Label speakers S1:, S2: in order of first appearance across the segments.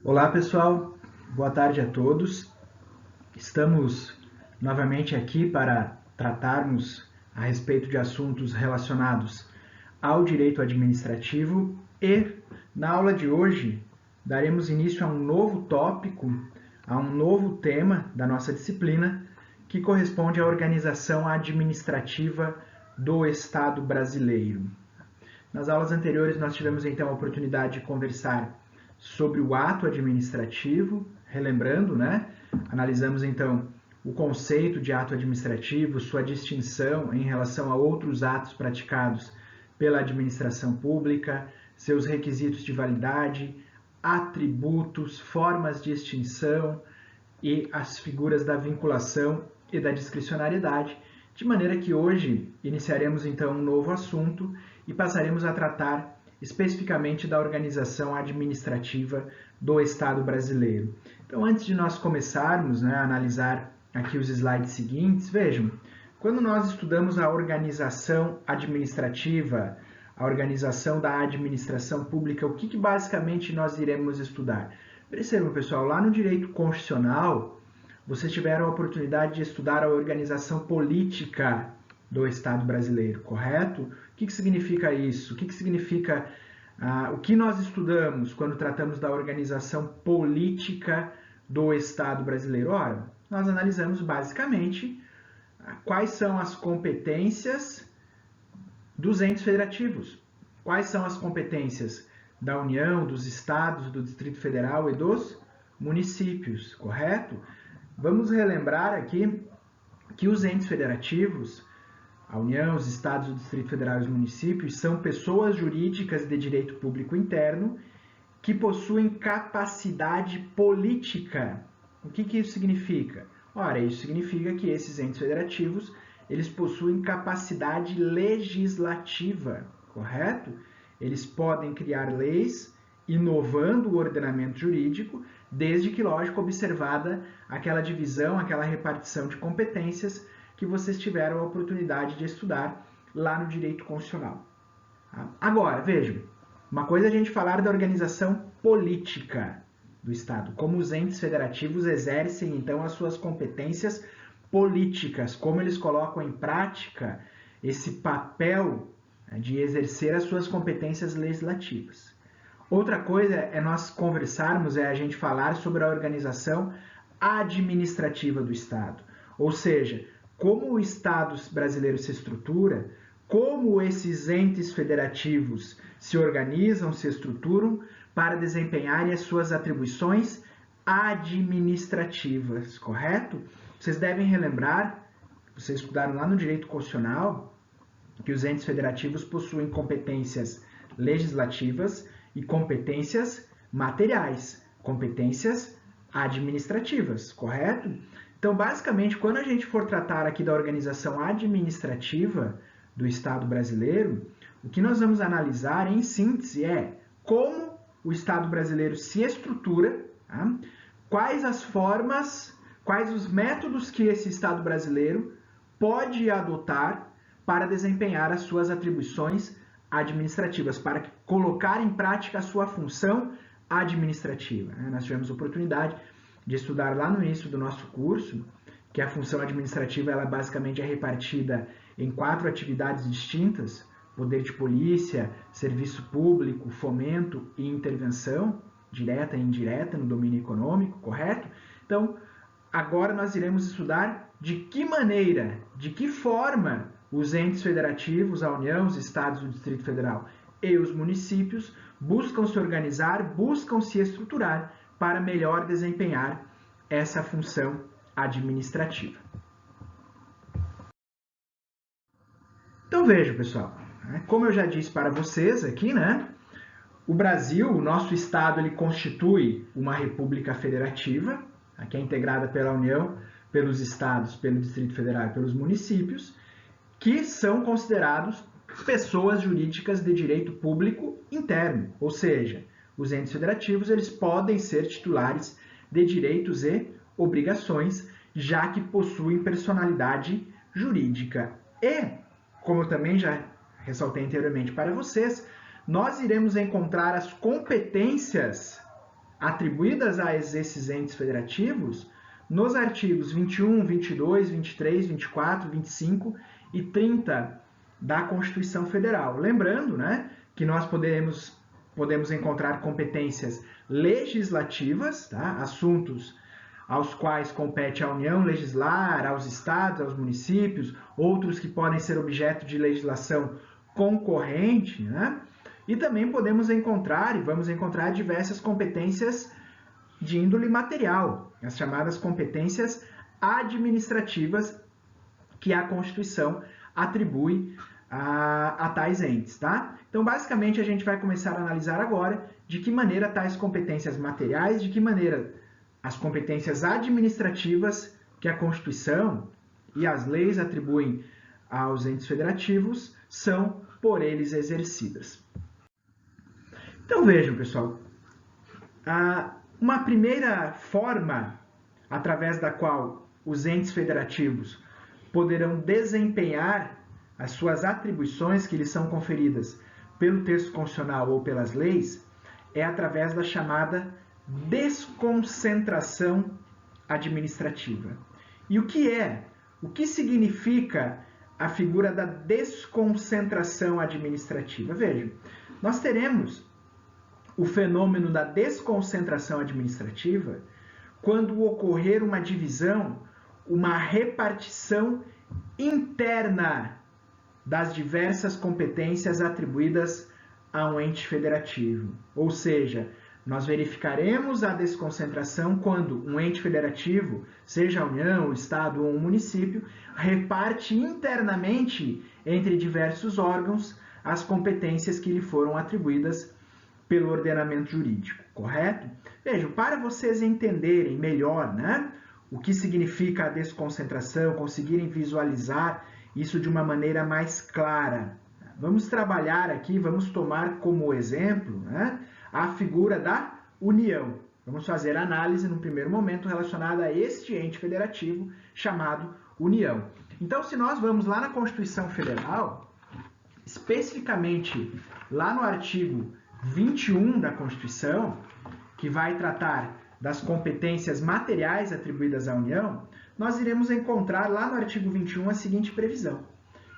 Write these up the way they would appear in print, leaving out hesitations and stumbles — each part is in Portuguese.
S1: Olá pessoal, boa tarde a todos. Estamos novamente aqui para tratarmos a respeito de assuntos relacionados ao direito administrativo e na aula de hoje daremos início a um novo tópico, a um novo tema da nossa disciplina que corresponde à organização administrativa do Estado brasileiro. Nas aulas anteriores nós tivemos então a oportunidade de conversar sobre o ato administrativo, relembrando, né? Analisamos então o conceito de ato administrativo, sua distinção em relação a outros atos praticados pela administração pública, seus requisitos de validade, atributos, formas de extinção e as figuras da vinculação e da discricionariedade, de maneira que hoje iniciaremos então um novo assunto e passaremos a tratar especificamente da organização administrativa do Estado brasileiro. Então, antes de nós começarmos a analisar aqui os slides seguintes, vejam, quando nós estudamos a organização administrativa, a organização da administração pública, o que basicamente nós iremos estudar? Percebam, pessoal, lá no direito constitucional, vocês tiveram a oportunidade de estudar a organização política do Estado brasileiro, correto? O que significa isso? O que significa o que nós estudamos quando tratamos da organização política do Estado brasileiro? Ora, nós analisamos basicamente quais são as competências dos entes federativos, quais são as competências da União, dos estados, do Distrito Federal e dos municípios, correto? Vamos relembrar aqui que os entes federativos, a União, os estados, o Distrito Federal e os municípios, são pessoas jurídicas de direito público interno que possuem capacidade política. O que isso significa? Ora, isso significa que esses entes federativos, eles possuem capacidade legislativa, correto? Eles podem criar leis inovando o ordenamento jurídico, desde que, lógico, observada aquela divisão, aquela repartição de competências que vocês tiveram a oportunidade de estudar lá no direito constitucional. Agora, vejam, uma coisa é a gente falar da organização política do Estado, como os entes federativos exercem, então, as suas competências políticas, como eles colocam em prática esse papel de exercer as suas competências legislativas. Outra coisa é nós conversarmos, é a gente falar sobre a organização administrativa do Estado, ou seja, como o Estado brasileiro se estrutura, como esses entes federativos se organizam, se estruturam para desempenharem as suas atribuições administrativas, correto? Vocês devem relembrar, vocês estudaram lá no direito constitucional, que os entes federativos possuem competências legislativas e competências materiais, competências administrativas, correto? Então, basicamente, quando a gente for tratar aqui da organização administrativa do Estado brasileiro, o que nós vamos analisar, em síntese, é como o Estado brasileiro se estrutura, tá? Quais as formas, quais os métodos que esse Estado brasileiro pode adotar para desempenhar as suas atribuições administrativas, para colocar em prática a sua função administrativa. Nós tivemos a oportunidade de estudar lá no início do nosso curso que a função administrativa ela basicamente é repartida em 4 atividades distintas: poder de polícia, serviço público, fomento e intervenção, direta e indireta no domínio econômico, correto? Então, agora nós iremos estudar de que maneira, de que forma os entes federativos, a União, os estados, o Distrito Federal e os municípios buscam se organizar, buscam se estruturar para melhor desempenhar essa função administrativa. Então vejam, pessoal, como eu já disse para vocês aqui, o Brasil, o nosso estado, ele constitui uma república federativa, que é integrada pela União, pelos estados, pelo Distrito Federal e pelos municípios, que são considerados pessoas jurídicas de direito público interno, ou seja, os entes federativos eles podem ser titulares de direitos e obrigações, já que possuem personalidade jurídica. E, como eu também já ressaltei anteriormente para vocês, nós iremos encontrar as competências atribuídas a esses entes federativos nos artigos 21, 22, 23, 24, 25 e 30 da Constituição Federal. Lembrando, né, que nós podemos encontrar competências legislativas, tá? Assuntos aos quais compete à União legislar, aos estados, aos municípios, outros que podem ser objeto de legislação concorrente, né? E também podemos encontrar, e vamos encontrar, diversas competências de índole material, as chamadas competências administrativas que a Constituição atribui a tais entes, tá? Então, basicamente, a gente vai começar a analisar agora de que maneira tais competências materiais, de que maneira as competências administrativas que a Constituição e as leis atribuem aos entes federativos são por eles exercidas. Então, vejam, pessoal, uma primeira forma através da qual os entes federativos poderão desempenhar as suas atribuições que lhes são conferidas pelo texto constitucional ou pelas leis é através da chamada desconcentração administrativa. E o que significa a figura da desconcentração administrativa? Vejam, nós teremos o fenômeno da desconcentração administrativa quando ocorrer uma divisão, uma repartição interna das diversas competências atribuídas a um ente federativo. Ou seja, nós verificaremos a desconcentração quando um ente federativo, seja a União, o Estado ou um município, reparte internamente entre diversos órgãos as competências que lhe foram atribuídas pelo ordenamento jurídico, correto? Vejam, para vocês entenderem melhor, né, o que significa a desconcentração, conseguirem visualizar isso de uma maneira mais clara, vamos trabalhar aqui, vamos tomar como exemplo, né, a figura da União. Vamos fazer análise, no primeiro momento, relacionada a este ente federativo chamado União. Então, se nós vamos lá na Constituição Federal, especificamente lá no artigo 21 da Constituição, que vai tratar das competências materiais atribuídas à União, nós iremos encontrar lá no artigo 21 a seguinte previsão.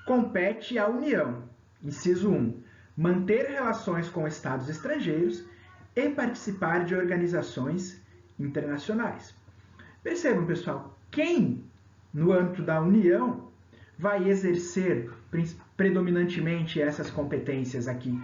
S1: Compete à União, inciso 1, manter relações com estados estrangeiros e participar de organizações internacionais. Percebam, pessoal, quem no âmbito da União vai exercer predominantemente essas competências aqui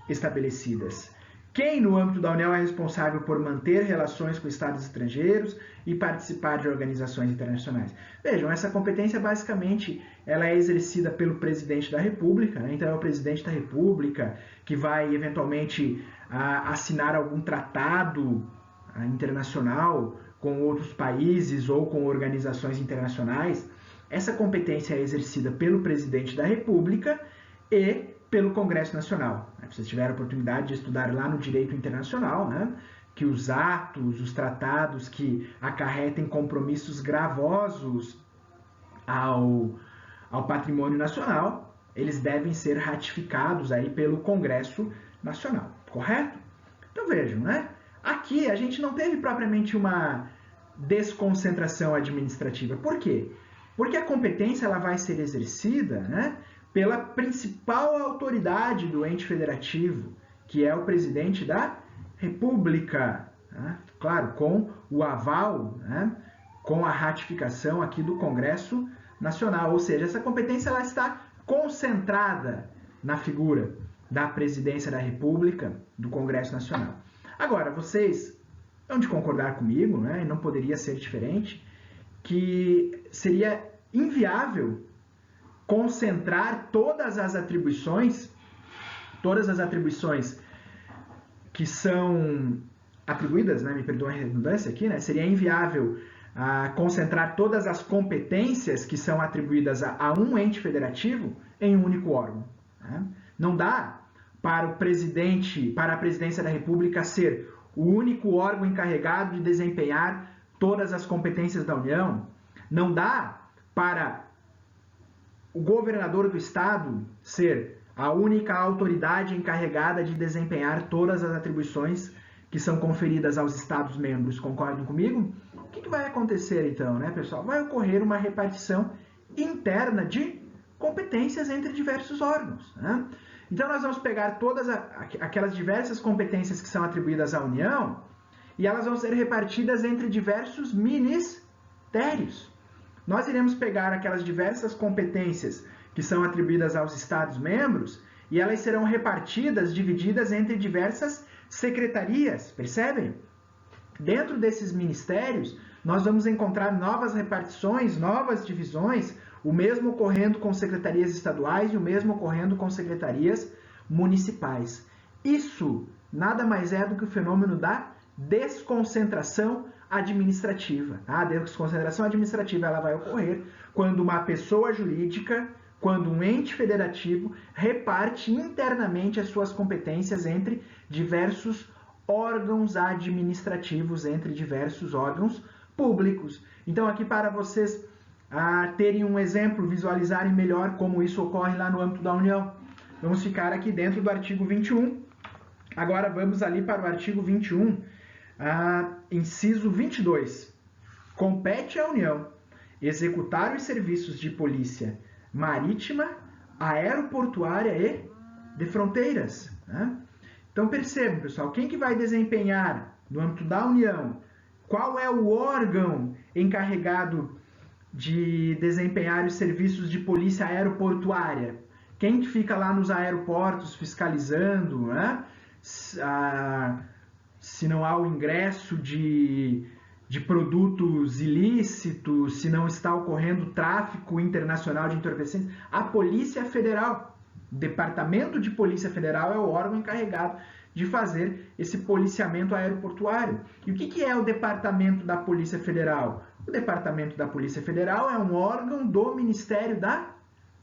S1: estabelecidas? Quem no âmbito da União é responsável por manter relações com estados estrangeiros e participar de organizações internacionais? Vejam, essa competência basicamente ela é exercida pelo presidente da República, né? Então é o presidente da República que vai eventualmente assinar algum tratado internacional com outros países ou com organizações internacionais. Essa competência é exercida pelo presidente da República e pelo Congresso Nacional. Vocês tiveram a oportunidade de estudar lá no direito internacional, né, que os atos, os tratados que acarretem compromissos gravosos ao patrimônio nacional, eles devem ser ratificados aí pelo Congresso Nacional, correto? Então vejam, né? Aqui a gente não teve propriamente uma desconcentração administrativa. Por quê? Porque a competência ela vai ser exercida, né, pela principal autoridade do ente federativo, que é o presidente da República, né? Claro, com o aval, né, com a ratificação aqui do Congresso Nacional, ou seja, essa competência ela está concentrada na figura da presidência da República, do Congresso Nacional. Agora, vocês hão de concordar comigo, né, e não poderia ser diferente, que seria inviável concentrar todas as atribuições que são atribuídas, né, me perdoem a redundância aqui, né, seria inviável concentrar todas as competências que são atribuídas a um ente federativo em um único órgão, né? Não dá para a presidência da República ser o único órgão encarregado de desempenhar todas as competências da União. Não dá para o governador do estado ser a única autoridade encarregada de desempenhar todas as atribuições que são conferidas aos Estados-membros. Concordam comigo? O que vai acontecer então, né, pessoal? Vai ocorrer uma repartição interna de competências entre diversos órgãos, né? Então nós vamos pegar todas aquelas diversas competências que são atribuídas à União e elas vão ser repartidas entre diversos ministérios. Nós iremos pegar aquelas diversas competências que são atribuídas aos Estados-membros e elas serão repartidas, divididas entre diversas secretarias, percebem? Dentro desses ministérios, nós vamos encontrar novas repartições, novas divisões, o mesmo ocorrendo com secretarias estaduais e o mesmo ocorrendo com secretarias municipais. Isso nada mais é do que o fenômeno da desconcentração administrativa. A desconcentração administrativa ela vai ocorrer quando uma pessoa jurídica, quando um ente federativo reparte internamente as suas competências entre diversos órgãos administrativos, entre diversos órgãos públicos. Então, aqui para vocês terem um exemplo, visualizarem melhor como isso ocorre lá no âmbito da União, vamos ficar aqui dentro do artigo 21. Agora vamos ali para o artigo 21, inciso 22. Compete à União executar os serviços de polícia marítima, aeroportuária e de fronteiras, né? Então percebam, pessoal, quem que vai desempenhar no âmbito da União, qual é o órgão encarregado de desempenhar os serviços de polícia aeroportuária? Quem que fica lá nos aeroportos fiscalizando, né? Se não há o ingresso de produtos ilícitos, se não está ocorrendo tráfico internacional de entorpecentes? A Polícia Federal, o Departamento de Polícia Federal é o órgão encarregado de fazer esse policiamento aeroportuário. E o que é o Departamento da Polícia Federal? O Departamento da Polícia Federal é um órgão do Ministério da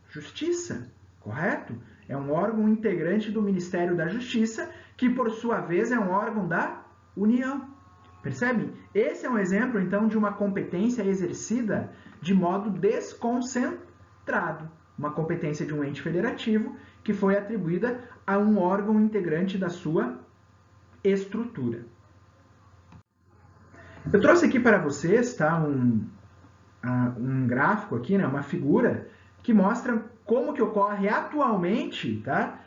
S1: Justiça, correto? É um órgão integrante do Ministério da Justiça, que por sua vez é um órgão da União. Percebem? Esse é um exemplo, então, de uma competência exercida de modo desconcentrado. Uma competência de um ente federativo que foi atribuída a um órgão integrante da sua estrutura. Eu trouxe aqui para vocês, tá, um gráfico aqui, né, uma figura que mostra como que ocorre atualmente, tá,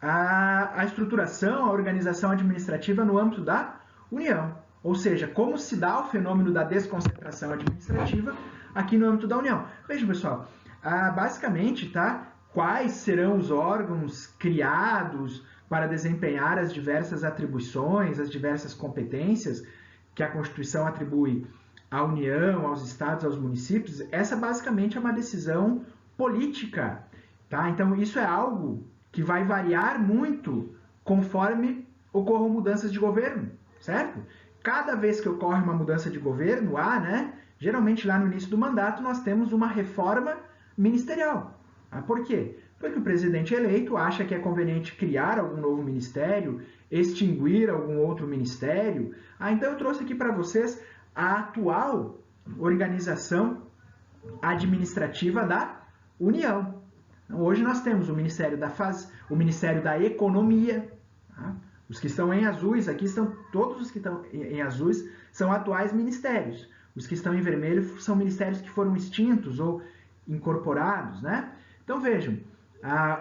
S1: a estruturação, a organização administrativa no âmbito da União. Ou seja, como se dá o fenômeno da desconcentração administrativa aqui no âmbito da União. Veja, pessoal, basicamente, tá, quais serão os órgãos criados para desempenhar as diversas atribuições, as diversas competências que a Constituição atribui à União, aos estados, aos municípios. Essa basicamente é uma decisão política, tá? Então isso é algo que vai variar muito conforme ocorram mudanças de governo, certo? Cada vez que ocorre uma mudança de governo, né, geralmente lá no início do mandato nós temos uma reforma ministerial. Por quê? Porque o presidente eleito acha que é conveniente criar algum novo ministério, extinguir algum outro ministério. Então eu trouxe aqui para vocês a atual organização administrativa da União. Então, hoje nós temos o Ministério o Ministério da Economia. Tá? Os que estão em azuis, aqui estão todos os que estão em azuis, são atuais ministérios. Os que estão em vermelho são ministérios que foram extintos ou incorporados, né? Então vejam,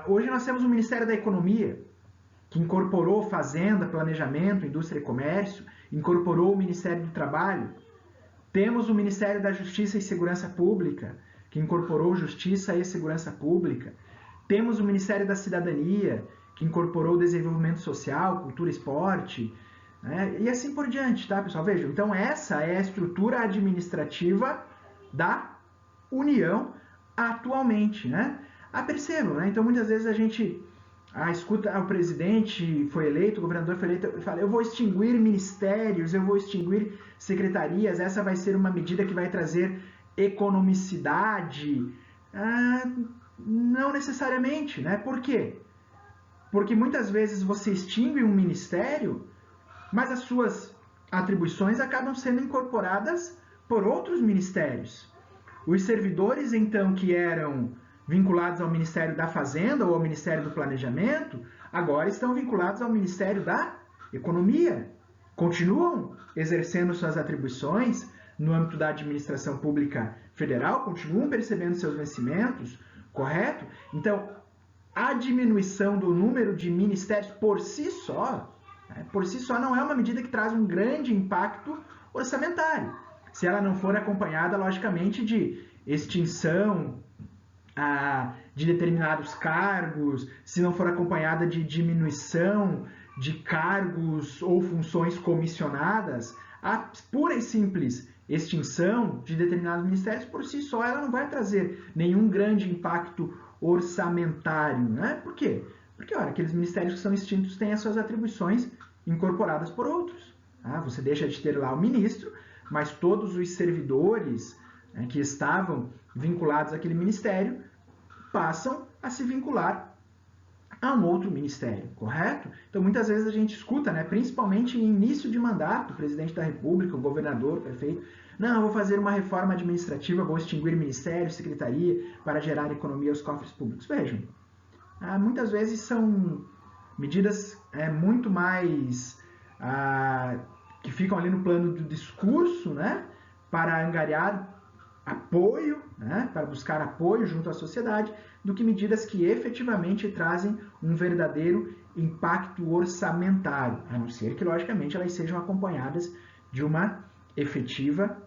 S1: hoje nós temos o Ministério da Economia, que incorporou Fazenda, Planejamento, Indústria e Comércio, incorporou o Ministério do Trabalho. Temos o Ministério da Justiça e Segurança Pública, que incorporou Justiça e Segurança Pública. Temos o Ministério da Cidadania, que incorporou desenvolvimento social, cultura e esporte, né? E assim por diante, tá, pessoal? Vejam, então essa é a estrutura administrativa da União atualmente, né? Percebam, né? Então muitas vezes a gente escuta o presidente foi eleito, o governador foi eleito, e fala, eu vou extinguir ministérios, eu vou extinguir secretarias, essa vai ser uma medida que vai trazer economicidade. Não necessariamente, né? Por quê? Porque muitas vezes você extingue um ministério, mas as suas atribuições acabam sendo incorporadas por outros ministérios. Os servidores, então, que eram vinculados ao Ministério da Fazenda ou ao Ministério do Planejamento, agora estão vinculados ao Ministério da Economia. continuam exercendo suas atribuições no âmbito da administração pública federal, continuam percebendo seus vencimentos, correto? Então, a diminuição do número de ministérios por si só não é uma medida que traz um grande impacto orçamentário, se ela não for acompanhada, logicamente, de extinção de determinados cargos, se não for acompanhada de diminuição de cargos ou funções comissionadas, a pura e simples extinção de determinados ministérios, por si só, ela não vai trazer nenhum grande impacto orçamentário, né? Por quê? Porque, olha, aqueles ministérios que são extintos têm as suas atribuições incorporadas por outros. Tá? Você deixa de ter lá o ministro, mas todos os servidores, né, que estavam vinculados àquele ministério passam a se vincular a um outro ministério, correto? Então, muitas vezes a gente escuta, né, principalmente em início de mandato, o presidente da República, o governador, o prefeito, não, eu vou fazer uma reforma administrativa, vou extinguir ministério, secretaria, para gerar economia aos cofres públicos. Vejam, muitas vezes são medidas muito mais que ficam ali no plano do discurso, né, para angariar apoio, né, para buscar apoio junto à sociedade, do que medidas que efetivamente trazem um verdadeiro impacto orçamentário, a não ser que, logicamente, elas sejam acompanhadas de uma efetiva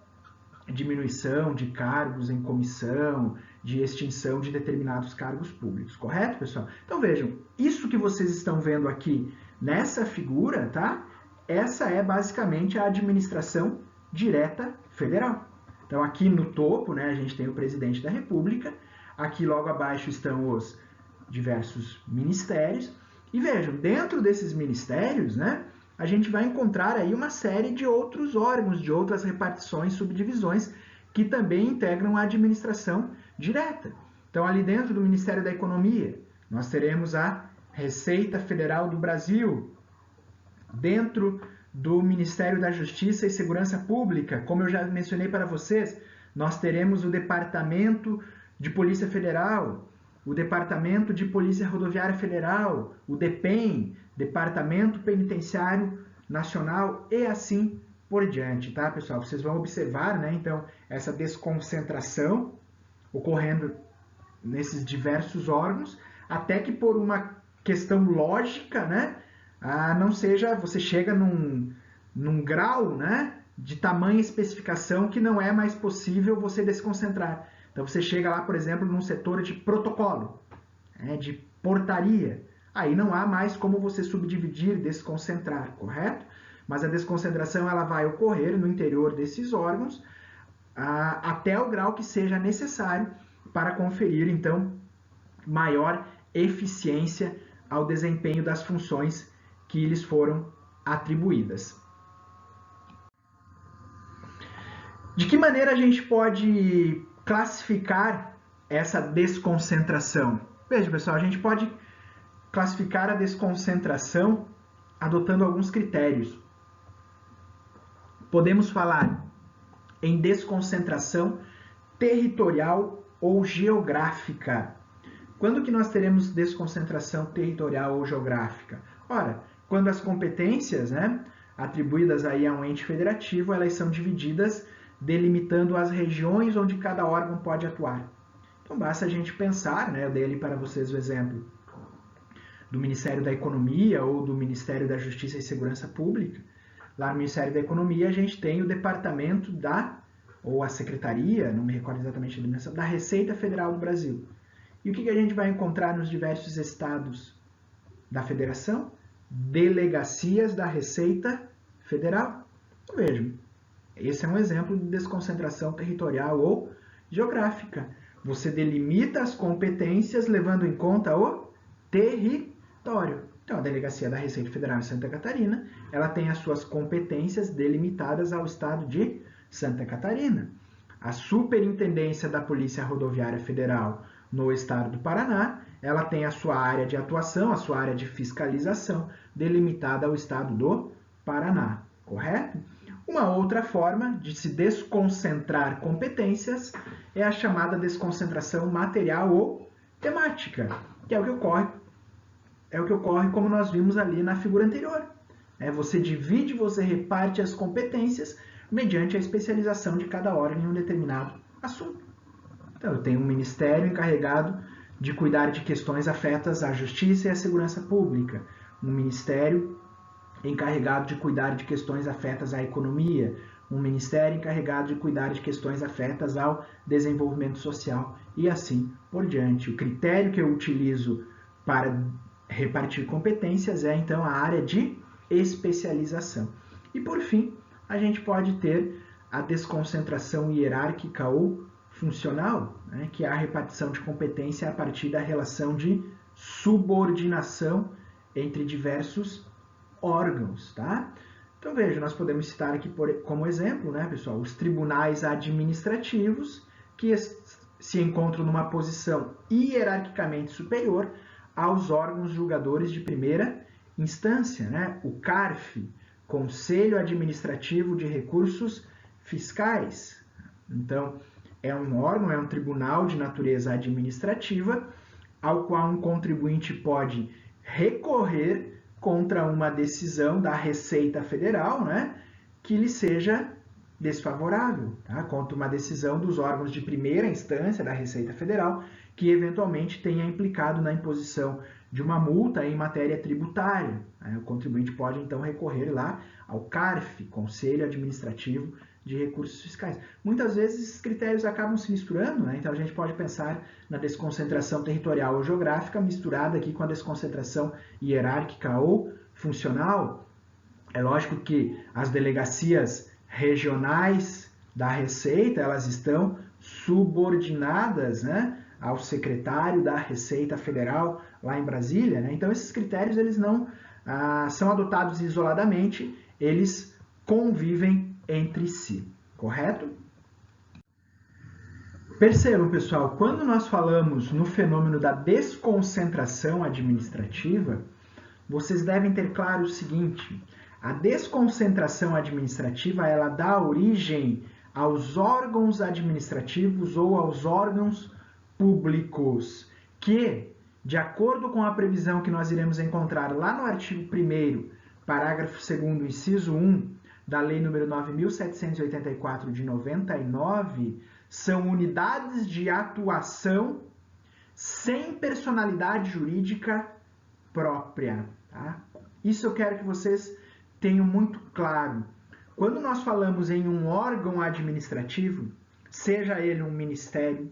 S1: diminuição de cargos em comissão, de extinção de determinados cargos públicos, correto, pessoal? Então vejam, isso que vocês estão vendo aqui nessa figura, tá? Essa é basicamente a administração direta federal. Então aqui no topo, né, a gente tem o presidente da República, aqui logo abaixo estão os diversos ministérios, e vejam, dentro desses ministérios, né, a gente vai encontrar aí uma série de outros órgãos, de outras repartições, subdivisões, que também integram a administração direta. Então ali dentro do Ministério da Economia, nós teremos a Receita Federal do Brasil. Dentro do Ministério da Justiça e Segurança Pública, como eu já mencionei para vocês, nós teremos o Departamento de Polícia Federal, o Departamento de Polícia Rodoviária Federal, o DEPEN, Departamento Penitenciário Nacional e assim por diante, tá, pessoal? Vocês vão observar, né, então, essa desconcentração ocorrendo nesses diversos órgãos, até que por uma questão lógica, né, não seja, você chega num grau, né, de tamanha especificação que não é mais possível você desconcentrar. Então você chega lá, por exemplo, num setor de protocolo, de portaria. Aí não há mais como você subdividir, desconcentrar, correto? Mas a desconcentração ela vai ocorrer no interior desses órgãos até o grau que seja necessário para conferir, então, maior eficiência ao desempenho das funções que lhes foram atribuídas. De que maneira a gente pode classificar essa desconcentração? Veja, pessoal, a gente pode classificar a desconcentração adotando alguns critérios. Podemos falar em desconcentração territorial ou geográfica. Quando que nós teremos desconcentração territorial ou geográfica? Ora, quando as competências, né, atribuídas aí a um ente federativo, elas são divididas delimitando as regiões onde cada órgão pode atuar. Então basta a gente pensar, né, eu dei ali para vocês o exemplo do Ministério da Economia ou do Ministério da Justiça e Segurança Pública. Lá no Ministério da Economia a gente tem o departamento ou a secretaria, não me recordo exatamente a dimensão, da Receita Federal do Brasil. E o que a gente vai encontrar nos diversos estados da federação? Delegacias da Receita Federal. Então, vejam, esse é um exemplo de desconcentração territorial ou geográfica. Você delimita as competências levando em conta o território. Então, a Delegacia da Receita Federal em Santa Catarina, ela tem as suas competências delimitadas ao estado de Santa Catarina. A Superintendência da Polícia Rodoviária Federal no estado do Paraná, ela tem a sua área de atuação, a sua área de fiscalização, delimitada ao estado do Paraná, correto? Uma outra forma de se desconcentrar competências é a chamada desconcentração material ou temática, que é o que ocorre como nós vimos ali na figura anterior. Você divide, você reparte as competências mediante a especialização de cada órgão em um determinado assunto. Então, eu tenho um ministério encarregado de cuidar de questões afetas à justiça e à segurança pública, um ministério encarregado de cuidar de questões afetas à economia, um ministério encarregado de cuidar de questões afetas ao desenvolvimento social e assim por diante. O critério que eu utilizo para repartir competências é, então, a área de especialização. E, por fim, a gente pode ter a desconcentração hierárquica ou funcional, que é a repartição de competência a partir da relação de subordinação entre diversos órgãos, tá? Então, veja, nós podemos citar aqui como exemplo, pessoal, os tribunais administrativos que se encontram numa posição hierarquicamente superior aos órgãos julgadores de primeira instância, o CARF, Conselho Administrativo de Recursos Fiscais. Então, é um órgão, é um tribunal de natureza administrativa ao qual um contribuinte pode recorrer contra uma decisão da Receita Federal, que lhe seja desfavorável, contra uma decisão dos órgãos de primeira instância da Receita Federal, que eventualmente tenha implicado na imposição de uma multa em matéria tributária. O contribuinte pode, então, recorrer lá ao CARF, Conselho Administrativo de Recursos Fiscais. Muitas vezes esses critérios acabam se misturando, então a gente pode pensar na desconcentração territorial ou geográfica misturada aqui com a desconcentração hierárquica ou funcional. É lógico que as delegacias regionais da Receita, elas estão subordinadas, ao secretário da Receita Federal lá em Brasília, Então esses critérios eles não são adotados isoladamente, eles convivem entre si, correto? Percebam, pessoal, quando nós falamos no fenômeno da desconcentração administrativa, vocês devem ter claro o seguinte: a desconcentração administrativa ela dá origem aos órgãos administrativos ou aos órgãos públicos que, de acordo com a previsão que nós iremos encontrar lá no artigo 1º, parágrafo 2º, inciso 1, da Lei nº 9.784 de 99, são unidades de atuação sem personalidade jurídica própria. Tá? Isso eu quero que vocês tenham muito claro. Quando nós falamos em um órgão administrativo, seja ele um ministério,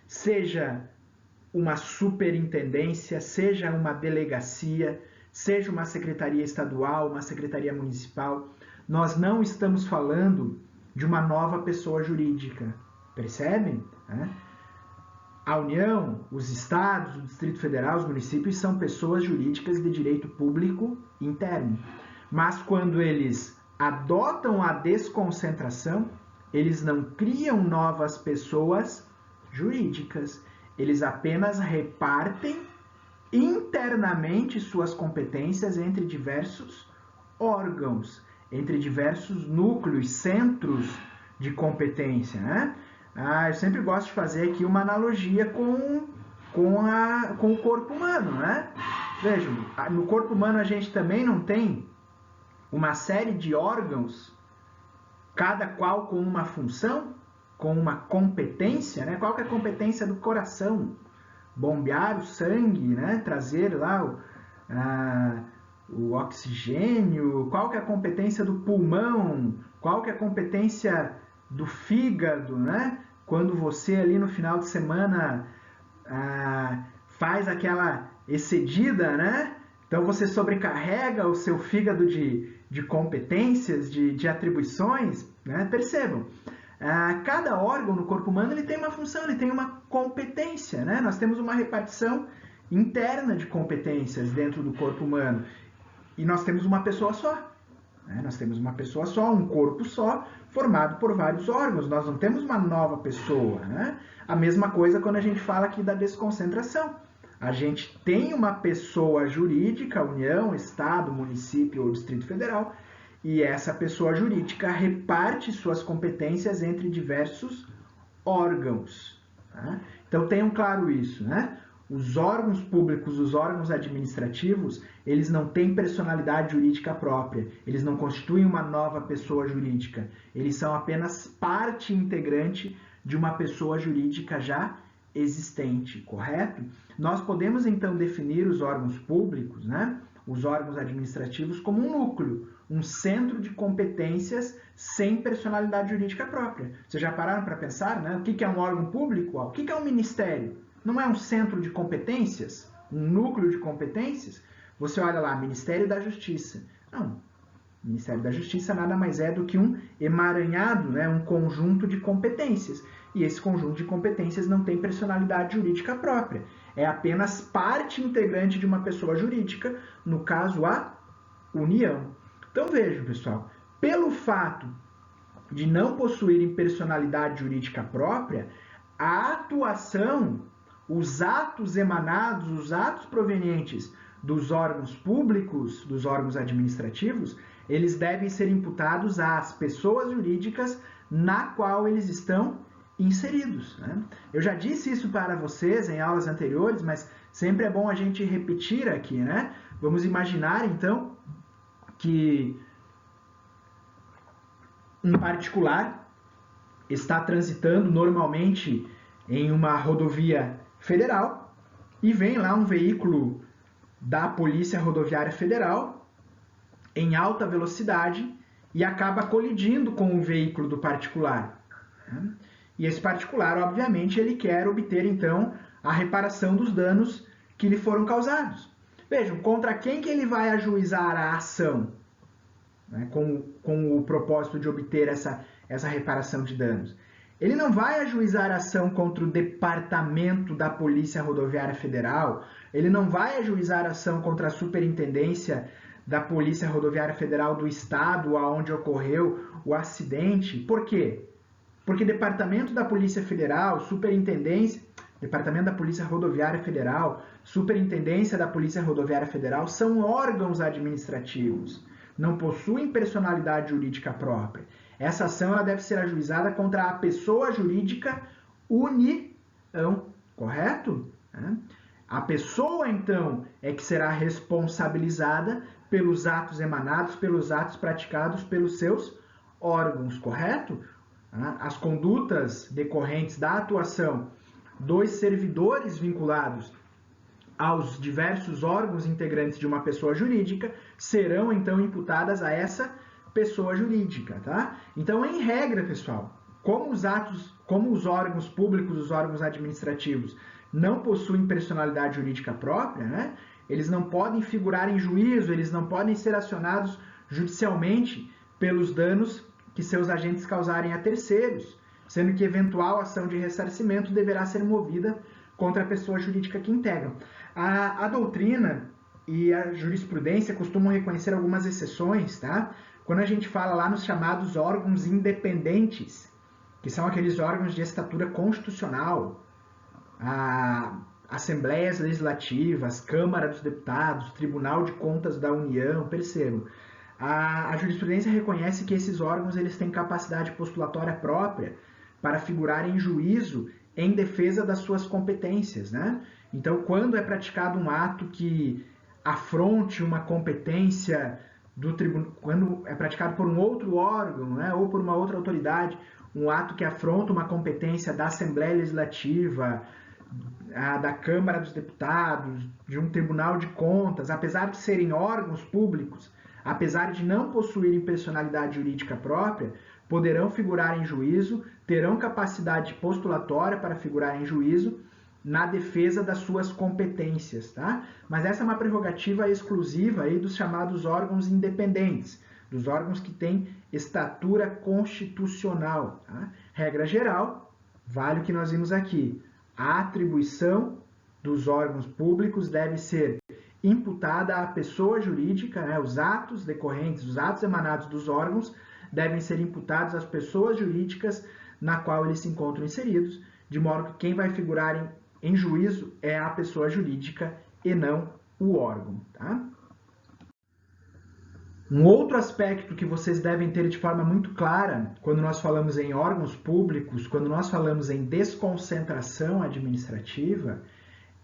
S1: seja uma superintendência, seja uma delegacia, seja uma secretaria estadual, uma secretaria municipal, nós não estamos falando de uma nova pessoa jurídica, percebem? A União, os estados, o Distrito Federal, os municípios são pessoas jurídicas de direito público interno. Mas quando eles adotam a desconcentração, eles não criam novas pessoas jurídicas, eles apenas repartem internamente suas competências entre diversos órgãos, entre diversos núcleos, centros de competência. Eu sempre gosto de fazer aqui uma analogia com o corpo humano. Vejam, no corpo humano a gente também não tem uma série de órgãos, cada qual com uma função, com uma competência. Qual que é a competência do coração? Bombear o sangue, trazer lá o oxigênio. Qual que é a competência do pulmão? Qual que é a competência do fígado, Quando você ali no final de semana faz aquela excedida, Então você sobrecarrega o seu fígado de competências, de atribuições, Percebam, cada órgão no corpo humano ele tem uma função, ele tem uma competência, Nós temos uma repartição interna de competências dentro do corpo humano e nós temos uma pessoa só. Nós temos uma pessoa só, um corpo só, formado por vários órgãos. Nós não temos uma nova pessoa. A mesma coisa quando a gente fala aqui da desconcentração. A gente tem uma pessoa jurídica, União, Estado, município ou Distrito Federal, e essa pessoa jurídica reparte suas competências entre diversos órgãos. Então tenham claro isso. Os órgãos públicos, os órgãos administrativos, eles não têm personalidade jurídica própria, eles não constituem uma nova pessoa jurídica, eles são apenas parte integrante de uma pessoa jurídica já existente, correto? Nós podemos então definir os órgãos públicos, né, os órgãos administrativos, como um núcleo, um centro de competências sem personalidade jurídica própria. Vocês já pararam para pensar, né? O que é um órgão público? O que é um ministério? Não é um centro de competências? Um núcleo de competências? Você olha lá, Ministério da Justiça. Não, o Ministério da Justiça nada mais é do que um emaranhado, né? Um conjunto de competências. E esse conjunto de competências não tem personalidade jurídica própria. É apenas parte integrante de uma pessoa jurídica, no caso a União. Então vejam, pessoal, pelo fato de não possuírem personalidade jurídica própria, a atuação, os atos emanados, os atos provenientes dos órgãos públicos, dos órgãos administrativos, eles devem ser imputados às pessoas jurídicas na qual eles estão inseridos, né? Eu já disse isso para vocês em aulas anteriores, mas sempre é bom a gente repetir aqui, né? Vamos imaginar, então, que um particular está transitando normalmente em uma rodovia federal e vem lá um veículo da Polícia Rodoviária Federal em alta velocidade e acaba colidindo com o veículo do particular, né? E esse particular, obviamente, ele quer obter, então, a reparação dos danos que lhe foram causados. Vejam, contra quem que ele vai ajuizar a ação, né, com o propósito de obter essa reparação de danos? Ele não vai ajuizar a ação contra o Departamento da Polícia Rodoviária Federal, ele não vai ajuizar a ação contra a Superintendência da Polícia Rodoviária Federal do Estado, aonde ocorreu o acidente. Por quê? Porque Departamento da Polícia Federal, Superintendência, Departamento da Polícia Rodoviária Federal, Superintendência da Polícia Rodoviária Federal são órgãos administrativos, não possuem personalidade jurídica própria. Essa ação ela deve ser ajuizada contra a pessoa jurídica União, correto? A pessoa, então, é que será responsabilizada pelos atos emanados, pelos atos praticados pelos seus órgãos, correto? As condutas decorrentes da atuação dos servidores vinculados aos diversos órgãos integrantes de uma pessoa jurídica serão, então, imputadas a essa pessoa jurídica, tá? Então, em regra, pessoal, como os órgãos públicos, os órgãos administrativos não possuem personalidade jurídica própria, né? Eles não podem figurar em juízo, eles não podem ser acionados judicialmente pelos danos que seus agentes causarem a terceiros, sendo que eventual ação de ressarcimento deverá ser movida contra a pessoa jurídica que integram. A doutrina e a jurisprudência costumam reconhecer algumas exceções, tá? Quando a gente fala lá nos chamados órgãos independentes, que são aqueles órgãos de estatura constitucional, Assembleias Legislativas, Câmara dos Deputados, Tribunal de Contas da União, percebam. A jurisprudência reconhece que esses órgãos eles têm capacidade postulatória própria para figurar em juízo em defesa das suas competências, né? Então, quando é praticado um ato que afronte uma competência do tribunal, quando é praticado por um outro órgão, né, ou por uma outra autoridade, um ato que afronta uma competência da Assembleia Legislativa, da Câmara dos Deputados, de um Tribunal de Contas, apesar de serem órgãos públicos, apesar de não possuírem personalidade jurídica própria, poderão figurar em juízo, terão capacidade postulatória para figurar em juízo na defesa das suas competências, tá? Mas essa é uma prerrogativa exclusiva aí dos chamados órgãos independentes, dos órgãos que têm estatura constitucional, tá? Regra geral, vale o que nós vimos aqui. A atribuição dos órgãos públicos deve ser imputada à pessoa jurídica, né? Os atos decorrentes, os atos emanados dos órgãos devem ser imputados às pessoas jurídicas na qual eles se encontram inseridos, de modo que quem vai figurar em juízo é a pessoa jurídica e não o órgão, tá? Um outro aspecto que vocês devem ter de forma muito clara quando nós falamos em órgãos públicos, quando nós falamos em desconcentração administrativa,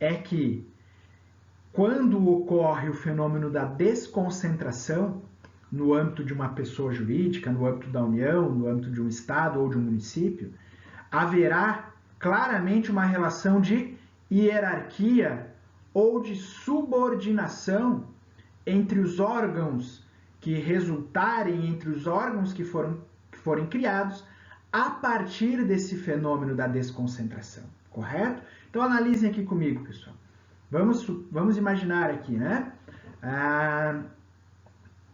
S1: é que quando ocorre o fenômeno da desconcentração no âmbito de uma pessoa jurídica, no âmbito da União, no âmbito de um Estado ou de um município, haverá claramente uma relação de hierarquia ou de subordinação entre os órgãos que resultarem, entre os órgãos que forem criados a partir desse fenômeno da desconcentração, correto? Então analisem aqui comigo, pessoal. Vamos imaginar aqui, né?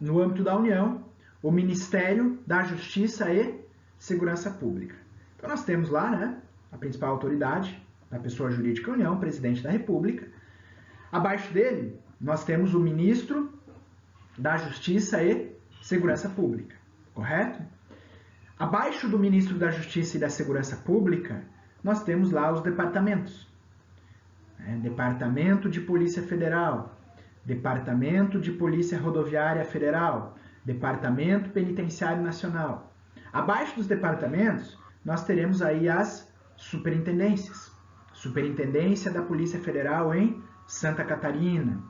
S1: No âmbito da União, o Ministério da Justiça e Segurança Pública. Então nós temos lá, né, a principal autoridade da pessoa jurídica União, o Presidente da República. Abaixo dele, nós temos o Ministro da Justiça e Segurança Pública, correto? Abaixo do Ministro da Justiça e da Segurança Pública, nós temos lá os departamentos. Departamento de Polícia Federal, Departamento de Polícia Rodoviária Federal, Departamento Penitenciário Nacional. Abaixo dos departamentos, nós teremos aí as superintendências. Superintendência da Polícia Federal em Santa Catarina,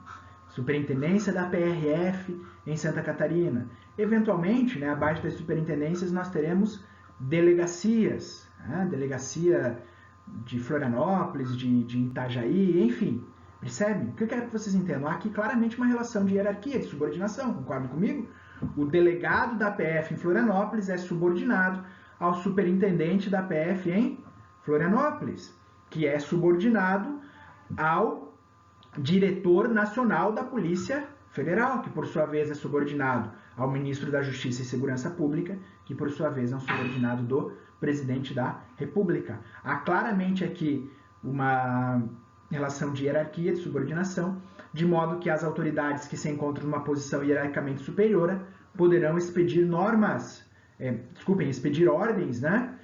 S1: Superintendência da PRF em Santa Catarina. Eventualmente, né, abaixo das superintendências, nós teremos delegacias, né, Delegacia de Florianópolis, de Itajaí, enfim. Percebe? O que eu quero que vocês entendam? Há aqui claramente uma relação de hierarquia, de subordinação, concordam comigo? O delegado da PF em Florianópolis é subordinado ao superintendente da PF em Florianópolis, que é subordinado ao diretor nacional da Polícia Federal, que por sua vez é subordinado ao ministro da Justiça e Segurança Pública, que por sua vez é um subordinado do presidente da República. Há claramente aqui uma relação de hierarquia, de subordinação, de modo que as autoridades que se encontram numa posição hierarquicamente superior poderão expedir expedir ordens, né?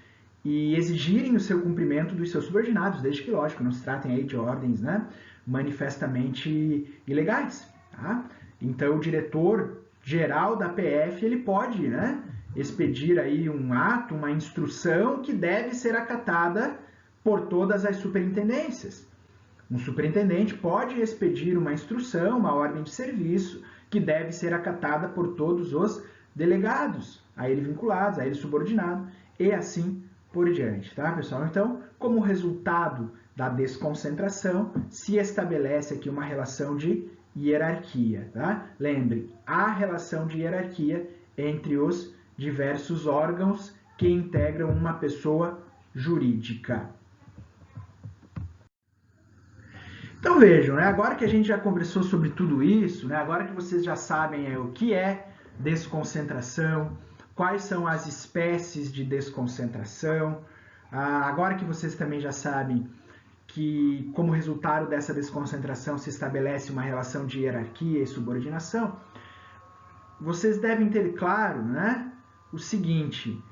S1: E exigirem o seu cumprimento dos seus subordinados, desde que, lógico, não se tratem aí de ordens, né, manifestamente ilegais, tá? Então, o diretor-geral da PF, ele pode, né, expedir aí um ato, uma instrução que deve ser acatada por todas as superintendências. Um superintendente pode expedir uma instrução, uma ordem de serviço, que deve ser acatada por todos os delegados, a ele vinculados, a ele subordinado, e assim por diante, tá, pessoal? Então, como resultado da desconcentração, se estabelece aqui uma relação de hierarquia, tá? Lembre, há relação de hierarquia entre os diversos órgãos que integram uma pessoa jurídica. Então vejam, né, agora que a gente já conversou sobre tudo isso, né, agora que vocês já sabem o que é desconcentração, quais são as espécies de desconcentração, agora que vocês também já sabem que, como resultado dessa desconcentração, se estabelece uma relação de hierarquia e subordinação, vocês devem ter claro, né, o seguinte: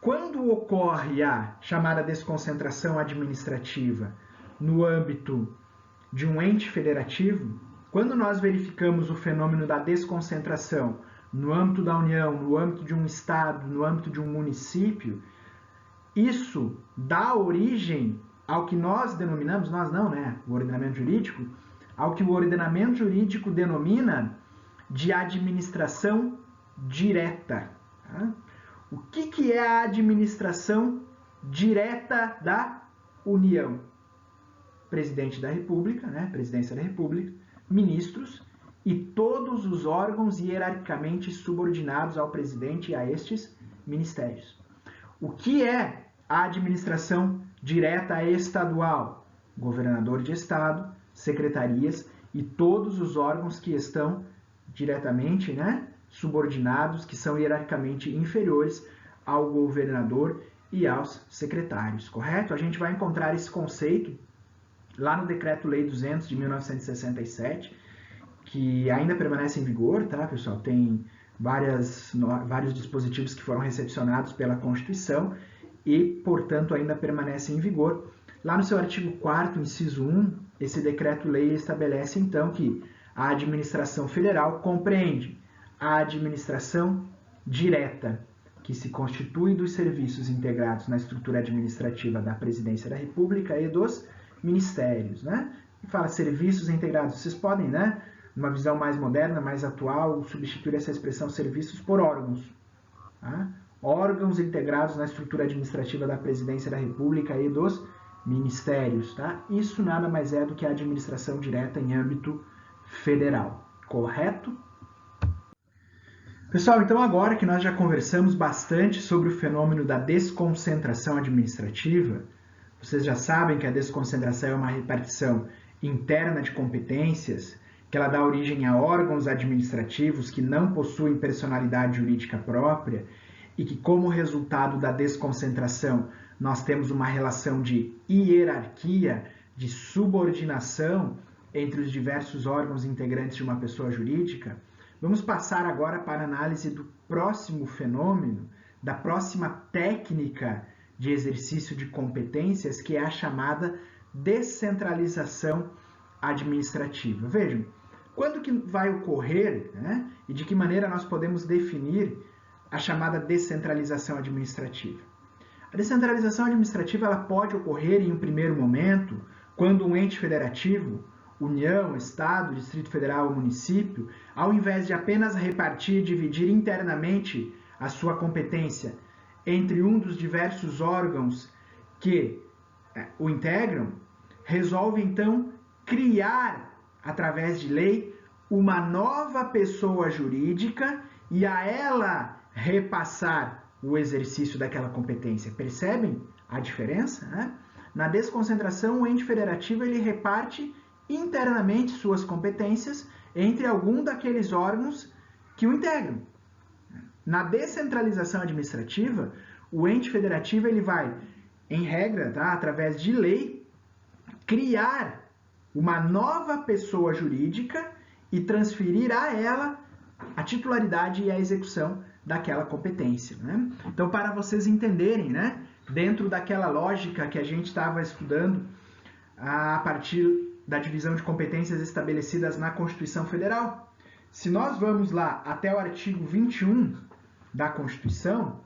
S1: quando ocorre a chamada desconcentração administrativa no âmbito de um ente federativo, quando nós verificamos o fenômeno da desconcentração no âmbito da União, no âmbito de um Estado, no âmbito de um município, isso dá origem ao que nós denominamos, nós não, né, o ordenamento jurídico, ao que o ordenamento jurídico denomina de administração direta. Tá? O que é a administração direta da União? Presidente da República, né, Presidência da República, ministros e todos os órgãos hierarquicamente subordinados ao presidente e a estes ministérios. O que é a administração direta estadual? Governador de estado, secretarias e todos os órgãos que estão diretamente, né, subordinados, que são hierarquicamente inferiores ao governador e aos secretários, correto? A gente vai encontrar esse conceito lá no Decreto-Lei 200 de 1967, que ainda permanece em vigor, tá, pessoal? Tem vários dispositivos que foram recepcionados pela Constituição e, portanto, ainda permanecem em vigor. Lá no seu artigo 4º, inciso 1, esse Decreto-Lei estabelece, então, que a administração federal compreende a administração direta, que se constitui dos serviços integrados na estrutura administrativa da Presidência da República e dos ministérios, né? E fala serviços integrados. Vocês podem, né, numa visão mais moderna, mais atual, substituir essa expressão serviços por órgãos. Tá? Órgãos integrados na estrutura administrativa da Presidência da República e dos ministérios. Tá? Isso nada mais é do que a administração direta em âmbito federal. Correto? Pessoal, então agora que nós já conversamos bastante sobre o fenômeno da desconcentração administrativa, vocês já sabem que a desconcentração é uma repartição interna de competências, que ela dá origem a órgãos administrativos que não possuem personalidade jurídica própria e que, como resultado da desconcentração, nós temos uma relação de hierarquia, de subordinação entre os diversos órgãos integrantes de uma pessoa jurídica. Vamos passar agora para a análise do próximo fenômeno, da próxima técnica de exercício de competências, que é a chamada descentralização administrativa. Vejam, quando que vai ocorrer, né, e de que maneira nós podemos definir a chamada descentralização administrativa? A descentralização administrativa ela pode ocorrer em um primeiro momento, quando um ente federativo, União, Estado, Distrito Federal ou município, ao invés de apenas repartir e dividir internamente a sua competência entre um dos diversos órgãos que o integram, resolve então criar, através de lei, uma nova pessoa jurídica e a ela repassar o exercício daquela competência. Percebem a diferença? Né? Na desconcentração, o ente federativo ele reparte internamente suas competências entre algum daqueles órgãos que o integram. Na descentralização administrativa, o ente federativo ele vai, em regra, tá, através de lei, criar uma nova pessoa jurídica e transferir a ela a titularidade e a execução daquela competência. Né? Então, para vocês entenderem, né, dentro daquela lógica que a gente estava estudando a partir da divisão de competências estabelecidas na Constituição Federal, se nós vamos lá até o artigo 21 da Constituição,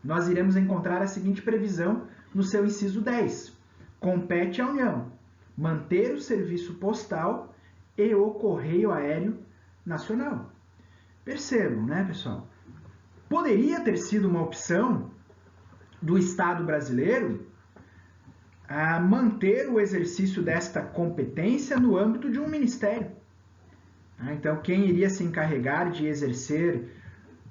S1: nós iremos encontrar a seguinte previsão no seu inciso 10. Compete à União manter o serviço postal e o correio aéreo nacional. Percebam, né, pessoal? Poderia ter sido uma opção do Estado brasileiro a manter o exercício desta competência no âmbito de um ministério. Então, quem iria se encarregar de exercer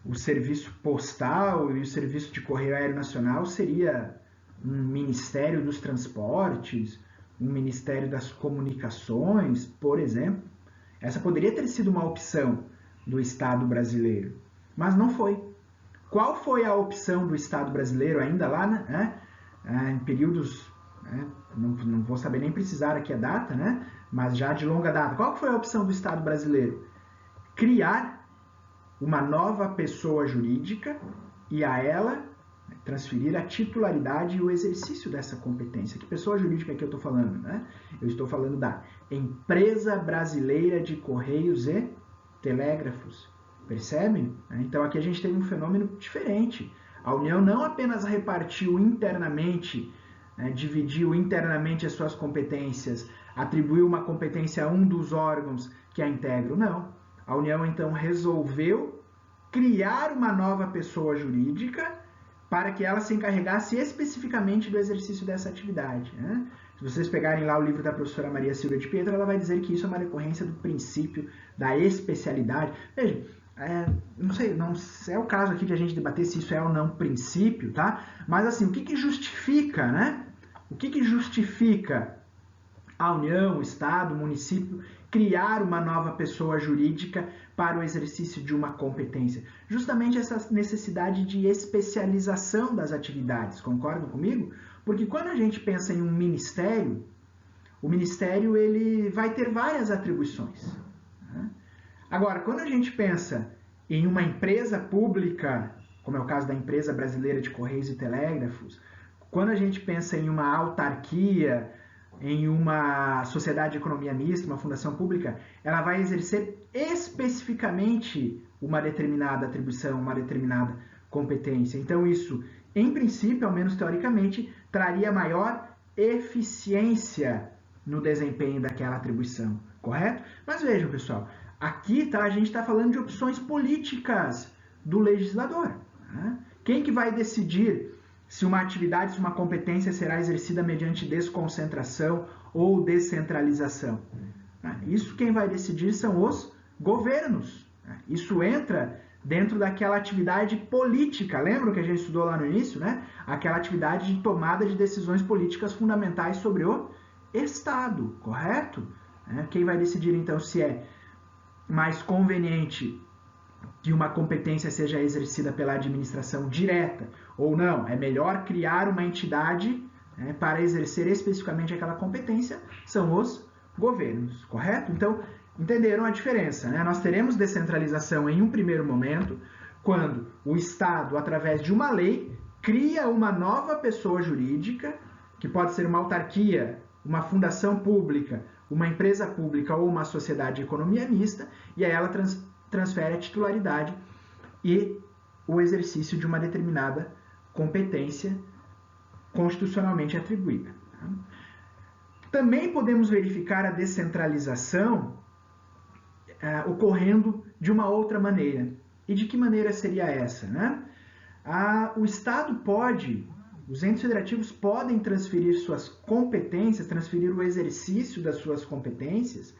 S1: o serviço postal e o serviço de correio aéreo nacional seria um Ministério dos Transportes, um Ministério das Comunicações, por exemplo. Essa poderia ter sido uma opção do Estado brasileiro, mas não foi. Qual foi a opção do Estado brasileiro ainda lá, né, em períodos, né, não vou saber nem precisar aqui a data, né, mas já de longa data? Qual foi a opção do Estado brasileiro? Criar uma nova pessoa jurídica e a ela transferir a titularidade e o exercício dessa competência. Que pessoa jurídica que eu estou falando? Né? Eu estou falando da Empresa Brasileira de Correios e Telégrafos. Percebem? Então aqui a gente teve um fenômeno diferente. A União não apenas repartiu internamente, né, dividiu internamente as suas competências, atribuiu uma competência a um dos órgãos que a integram, não. A União, então, resolveu criar uma nova pessoa jurídica para que ela se encarregasse especificamente do exercício dessa atividade. Né? Se vocês pegarem lá o livro da professora Maria Silvia de Pietro, ela vai dizer que isso é uma decorrência do princípio da especialidade. Veja, não sei, não é o caso aqui de a gente debater se isso é ou não princípio, tá? Mas assim, o que justifica, né? O que justifica a União, o Estado, o município criar uma nova pessoa jurídica para o exercício de uma competência? Justamente essa necessidade de especialização das atividades, concordam comigo? Porque quando a gente pensa em um ministério, o ministério ele vai ter várias atribuições. Né? Agora, quando a gente pensa em uma empresa pública, como é o caso da Empresa Brasileira de Correios e Telégrafos, quando a gente pensa em uma autarquia, em uma sociedade de economia mista, uma fundação pública, ela vai exercer especificamente uma determinada atribuição, uma determinada competência. Então isso, em princípio, ao menos teoricamente, traria maior eficiência no desempenho daquela atribuição, correto? Mas vejam, pessoal, aqui tá, a gente está falando de opções políticas do legislador. Né? Quem que vai decidir se uma atividade, se uma competência será exercida mediante desconcentração ou descentralização? Isso quem vai decidir são os governos. Isso entra dentro daquela atividade política. Lembram que a gente estudou lá no início, né? Aquela atividade de tomada de decisões políticas fundamentais sobre o Estado, correto? Quem vai decidir, então, se é mais conveniente que uma competência seja exercida pela administração direta ou não? É melhor criar uma entidade para exercer especificamente aquela competência? São os governos, correto? Então, entenderam a diferença, né? Nós teremos descentralização em um primeiro momento, quando o Estado, através de uma lei, cria uma nova pessoa jurídica, que pode ser uma autarquia, uma fundação pública, uma empresa pública ou uma sociedade de economia mista, e aí ela transfere a titularidade e o exercício de uma determinada competência constitucionalmente atribuída. Também podemos verificar a descentralização ocorrendo de uma outra maneira. E de que maneira seria essa? Né? O Estado pode, os entes federativos podem transferir suas competências, transferir o exercício das suas competências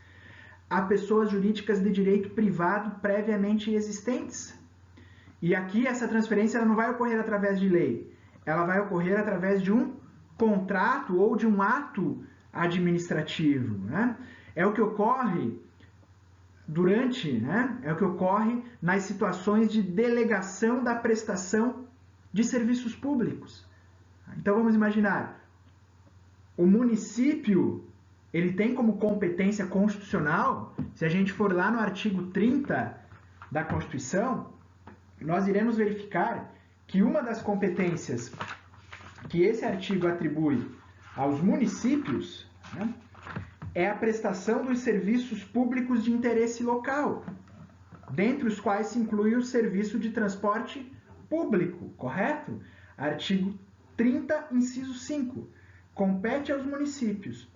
S1: a pessoas jurídicas de direito privado previamente existentes. E aqui essa transferência ela não vai ocorrer através de lei, ela vai ocorrer através de um contrato ou de um ato administrativo. Né? É o que ocorre é o que ocorre nas situações de delegação da prestação de serviços públicos. Então vamos imaginar, o município ele tem como competência constitucional, se a gente for lá no artigo 30 da Constituição, nós iremos verificar que uma das competências que esse artigo atribui aos municípios, né, é a prestação dos serviços públicos de interesse local, dentre os quais se inclui o serviço de transporte público, correto? Artigo 30, inciso 5. Compete aos municípios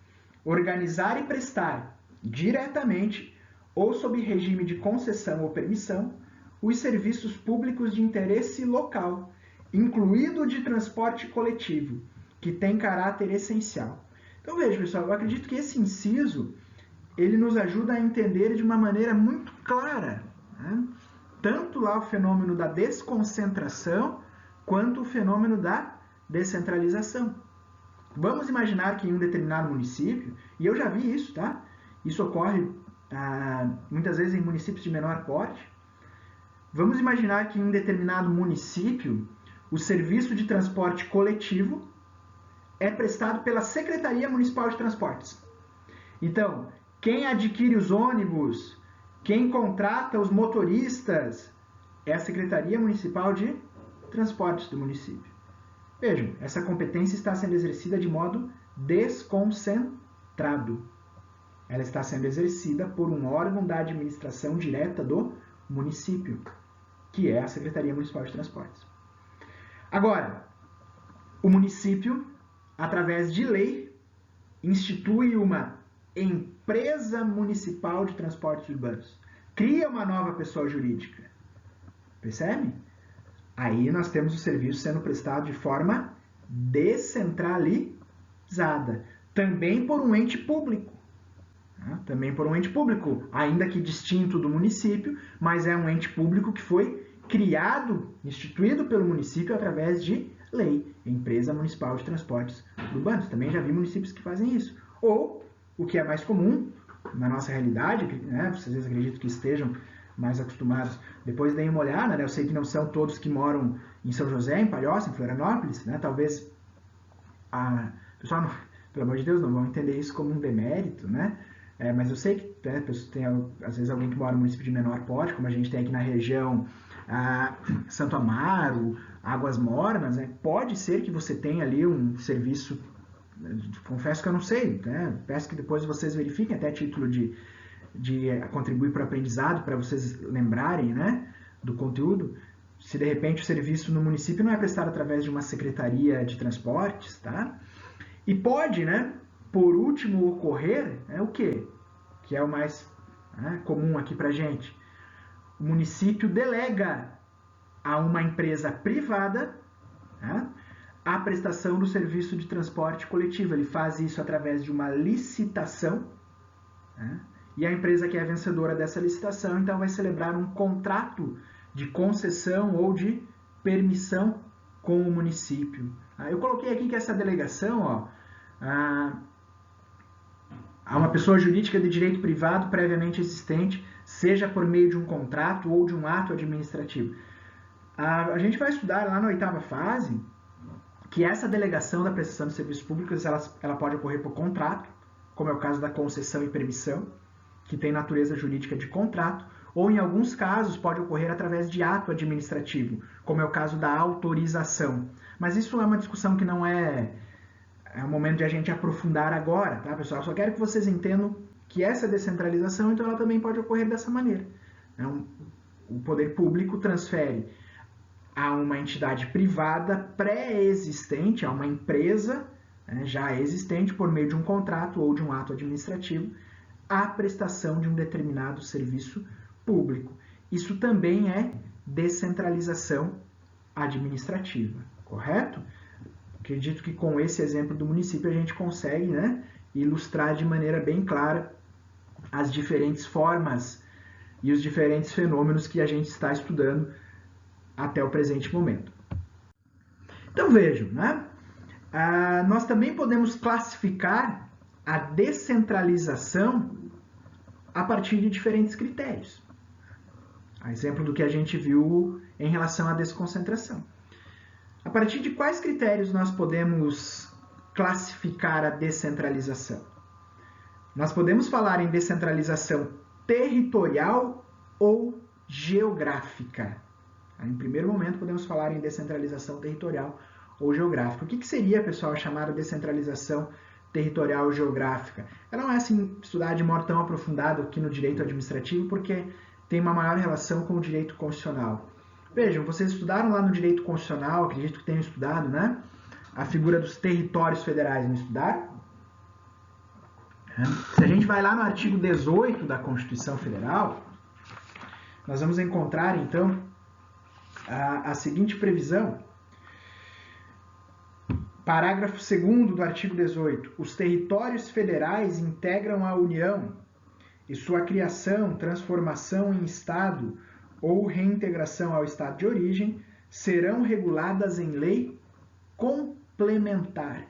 S1: organizar e prestar diretamente ou sob regime de concessão ou permissão os serviços públicos de interesse local, incluído o de transporte coletivo, que tem caráter essencial. Então veja, pessoal, eu acredito que esse inciso ele nos ajuda a entender de uma maneira muito clara, né? Tanto lá o fenômeno da desconcentração quanto o fenômeno da descentralização. Vamos imaginar que em um determinado município, e eu já vi isso, tá? Isso ocorre muitas vezes em municípios de menor porte. Vamos imaginar que em um determinado município o serviço de transporte coletivo é prestado pela Secretaria Municipal de Transportes. Então, quem adquire os ônibus, quem contrata os motoristas, é a Secretaria Municipal de Transportes do município. Vejam, essa competência está sendo exercida de modo desconcentrado. Ela está sendo exercida por um órgão da administração direta do município, que é a Secretaria Municipal de Transportes. Agora, o município, através de lei, institui uma empresa municipal de transportes urbanos. Cria uma nova pessoa jurídica. Percebe? Aí nós temos o serviço sendo prestado de forma descentralizada. Também por um ente público. Também por um ente público, ainda que distinto do município, mas é um ente público que foi criado, instituído pelo município através de lei. Empresa Municipal de Transportes Urbanos. Também já vi municípios que fazem isso. Ou, o que é mais comum na nossa realidade, né, vocês acreditam que estejam mais acostumados, depois deem uma olhada, né, eu sei que não são todos que moram em São José, em Palhoça, em Florianópolis, né, talvez pessoal, pelo amor de Deus, não vão entender isso como um demérito, né, mas eu sei que tem às vezes alguém que mora no município de menor porte, como a gente tem aqui na região Santo Amaro, Águas Mornas, né, pode ser que você tenha ali um serviço, confesso que eu não sei, né, peço que depois vocês verifiquem até a título de contribuir para o aprendizado, para vocês lembrarem, né, do conteúdo, se de repente o serviço no município não é prestado através de uma secretaria de transportes, tá? E pode, né, por último, ocorrer o quê? Que é o mais comum aqui para a gente. O município delega a uma empresa privada a prestação do serviço de transporte coletivo. Ele faz isso através de uma licitação, e a empresa que é vencedora dessa licitação, então, vai celebrar um contrato de concessão ou de permissão com o município. Eu coloquei aqui que essa delegação, a uma pessoa jurídica de direito privado previamente existente, seja por meio de um contrato ou de um ato administrativo. A gente vai estudar lá na 8ª fase que essa delegação da prestação de serviços públicos ela pode ocorrer por contrato, como é o caso da concessão e permissão, que tem natureza jurídica de contrato, ou em alguns casos pode ocorrer através de ato administrativo, como é o caso da autorização. Mas isso é uma discussão que não é o momento de a gente aprofundar agora, tá, pessoal? Eu só quero que vocês entendam que essa descentralização, então, ela também pode ocorrer dessa maneira. O poder público transfere a uma entidade privada pré-existente, a uma empresa já existente, por meio de um contrato ou de um ato administrativo, a prestação de um determinado serviço público. Isso também é descentralização administrativa, correto? Acredito que com esse exemplo do município a gente consegue ilustrar de maneira bem clara as diferentes formas e os diferentes fenômenos que a gente está estudando até o presente momento. Então vejam, nós também podemos classificar a descentralização a partir de diferentes critérios. A exemplo do que a gente viu em relação à desconcentração. A partir de quais critérios nós podemos classificar a descentralização? Nós podemos falar em descentralização territorial ou geográfica. Em primeiro momento, podemos falar em descentralização territorial ou geográfica. O que seria, pessoal, a chamada descentralização territorial ou geográfica? Ela não é assim estudada de modo tão aprofundado aqui no direito administrativo, porque tem uma maior relação com o direito constitucional. Vejam, vocês estudaram lá no direito constitucional, acredito que tenham estudado, a figura dos territórios federais, não estudaram? Se a gente vai lá no artigo 18 da Constituição Federal, nós vamos encontrar, então, a seguinte previsão. Parágrafo 2º do artigo 18. Os territórios federais integram a União e sua criação, transformação em Estado ou reintegração ao Estado de origem serão reguladas em lei complementar.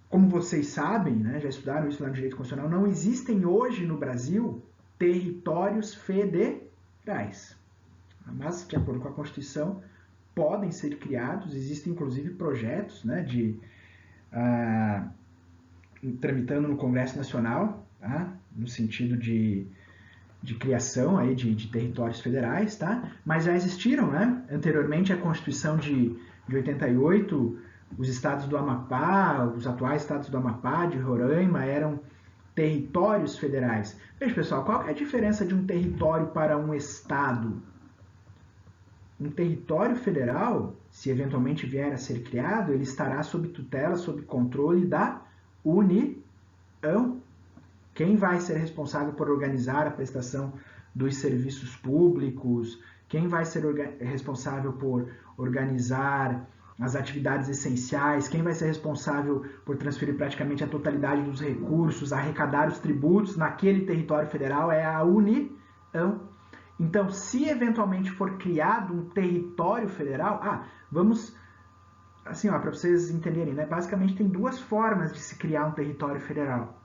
S1: Como vocês sabem, já estudaram isso lá no direito constitucional, não existem hoje no Brasil territórios federais. Mas, de acordo com a Constituição, podem ser criados, existem inclusive projetos tramitando no Congresso Nacional, no sentido de criação aí de territórios federais, mas já existiram, anteriormente à Constituição de 88, os estados do Amapá, os atuais estados do Amapá, de Roraima, eram territórios federais. Veja, pessoal, qual é a diferença de um território para um estado? Um território federal, se eventualmente vier a ser criado, ele estará sob tutela, sob controle da União. Quem vai ser responsável por organizar a prestação dos serviços públicos? Quem vai ser responsável por organizar as atividades essenciais? Quem vai ser responsável por transferir praticamente a totalidade dos recursos, arrecadar os tributos naquele território federal? É a União. Então, se eventualmente for criado um território federal, vamos, assim, para vocês entenderem, basicamente tem duas formas de se criar um território federal.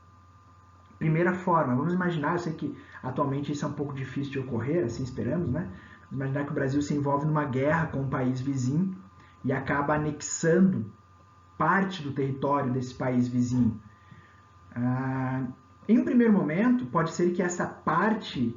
S1: Primeira forma, vamos imaginar, eu sei que atualmente isso é um pouco difícil de ocorrer, assim esperamos, Vamos imaginar que o Brasil se envolve numa guerra com um país vizinho e acaba anexando parte do território desse país vizinho. Em um primeiro momento, pode ser que essa parte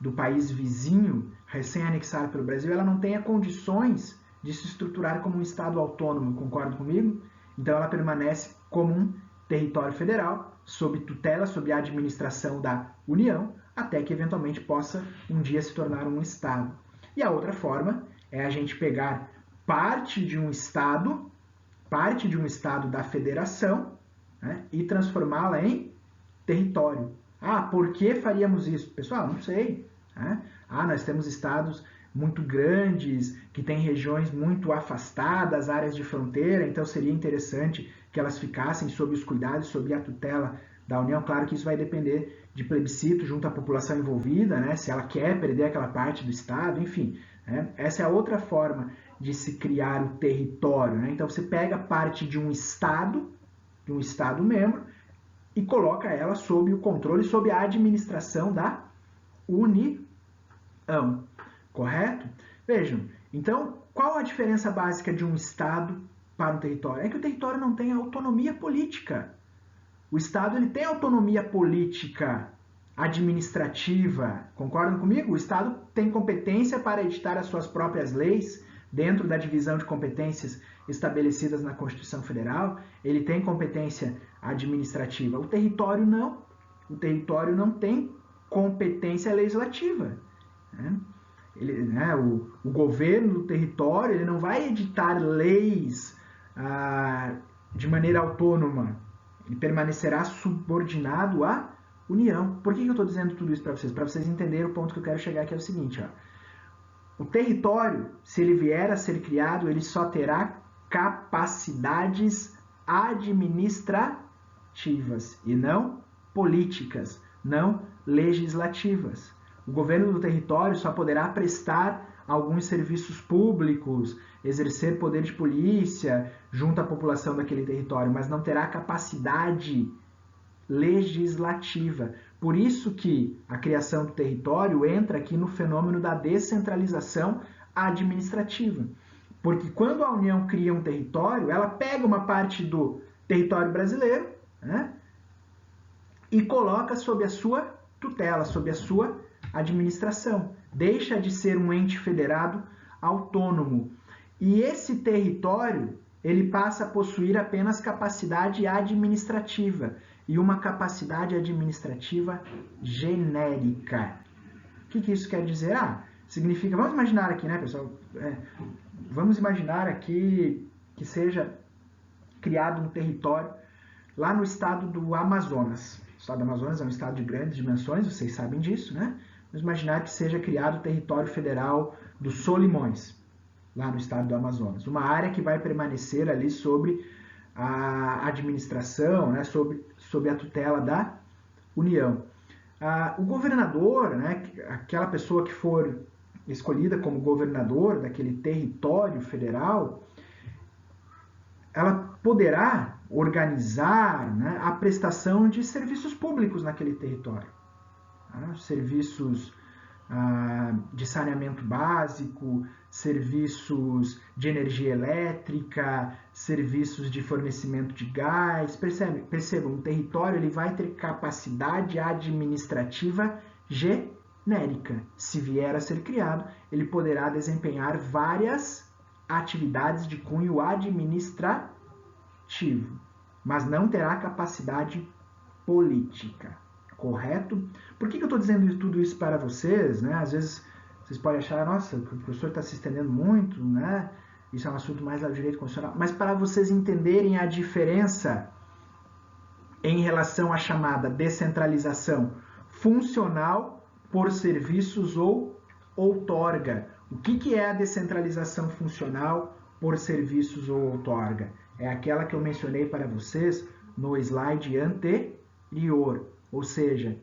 S1: do país vizinho, recém-anexado pelo Brasil, ela não tenha condições de se estruturar como um Estado autônomo, concorda comigo? Então ela permanece como um território federal, sob tutela, sob a administração da União, até que eventualmente possa um dia se tornar um Estado. E a outra forma é a gente pegar parte de um Estado parte de um estado da federação, né, e transformá-la em território. Ah, por que faríamos isso? Pessoal, não sei. Né? Ah, nós temos estados muito grandes, que têm regiões muito afastadas, áreas de fronteira, então seria interessante que elas ficassem sob os cuidados, sob a tutela da União. Claro que isso vai depender de plebiscito junto à população envolvida, né? Se ela quer perder aquela parte do estado, enfim. Né? Essa é a outra forma de se criar o território. Né? Então você pega parte de um estado membro, e coloca ela sob o controle, sob a administração da União. Correto? Vejam, então, qual a diferença básica de um Estado para um território? É que o território não tem autonomia política. O Estado ele tem autonomia política, administrativa. Concordam comigo? O Estado tem competência para editar as suas próprias leis dentro da divisão de competências estabelecidas na Constituição Federal. Ele tem competência administrativa. O território não. O território não tem competência legislativa. Né? O governo do território ele não vai editar leis de maneira autônoma. Ele permanecerá subordinado à União. Por que eu estou dizendo tudo isso para vocês? Para vocês entenderem o ponto que eu quero chegar aqui é o seguinte. Ó. O território, se ele vier a ser criado, ele só terá capacidades administrativas e não políticas, não legislativas. O governo do território só poderá prestar alguns serviços públicos, exercer poder de polícia junto à população daquele território, mas não terá capacidade legislativa. Por isso que a criação do território entra aqui no fenômeno da descentralização administrativa. Porque quando a União cria um território, ela pega uma parte do território brasileiro, né, e coloca sob a sua tutela, sob a sua administração. Deixa de ser um ente federado autônomo. E esse território, ele passa a possuir apenas capacidade administrativa e uma capacidade administrativa genérica. O que isso quer dizer? Significa, vamos imaginar aqui, né, pessoal? Vamos imaginar aqui que seja criado um território lá no estado do Amazonas. O estado do Amazonas é um estado de grandes dimensões, vocês sabem disso, né? Vamos imaginar que seja criado o território federal dos Solimões, lá no estado do Amazonas. Uma área que vai permanecer ali sobre a administração, né, sob a tutela da União. O governador, né, aquela pessoa que for escolhida como governador daquele território federal, ela poderá organizar, né, a prestação de serviços públicos naquele território. Serviços de saneamento básico, serviços de energia elétrica, serviços de fornecimento de gás. Percebam, o território ele vai ter capacidade administrativa genérica. Se vier a ser criado, ele poderá desempenhar várias atividades de cunho administrativo, mas não terá capacidade política. Correto? Por que eu estou dizendo tudo isso para vocês? Né? Às vezes vocês podem achar, nossa, o professor está se estendendo muito, né? Isso é um assunto mais ao direito constitucional. Mas para vocês entenderem a diferença em relação à chamada descentralização funcional por serviços ou outorga. O que é a descentralização funcional por serviços ou outorga? É aquela que eu mencionei para vocês no slide anterior. Ou seja,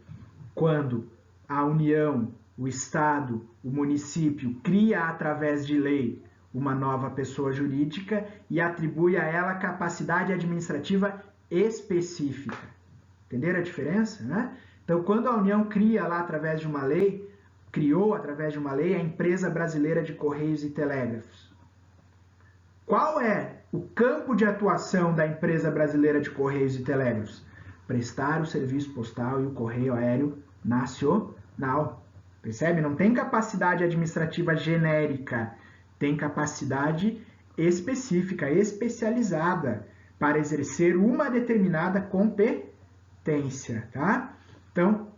S1: quando a União, o Estado, o município cria através de lei uma nova pessoa jurídica e atribui a ela capacidade administrativa específica. Entenderam a diferença? Né? Então, quando a União cria lá através de uma lei, criou através de uma lei a Empresa Brasileira de Correios e Telégrafos. Qual é o campo de atuação da Empresa Brasileira de Correios e Telégrafos? Prestar o serviço postal e o correio aéreo nacional. Percebe? Não tem capacidade administrativa genérica, tem capacidade específica, especializada para exercer uma determinada competência, tá? Então,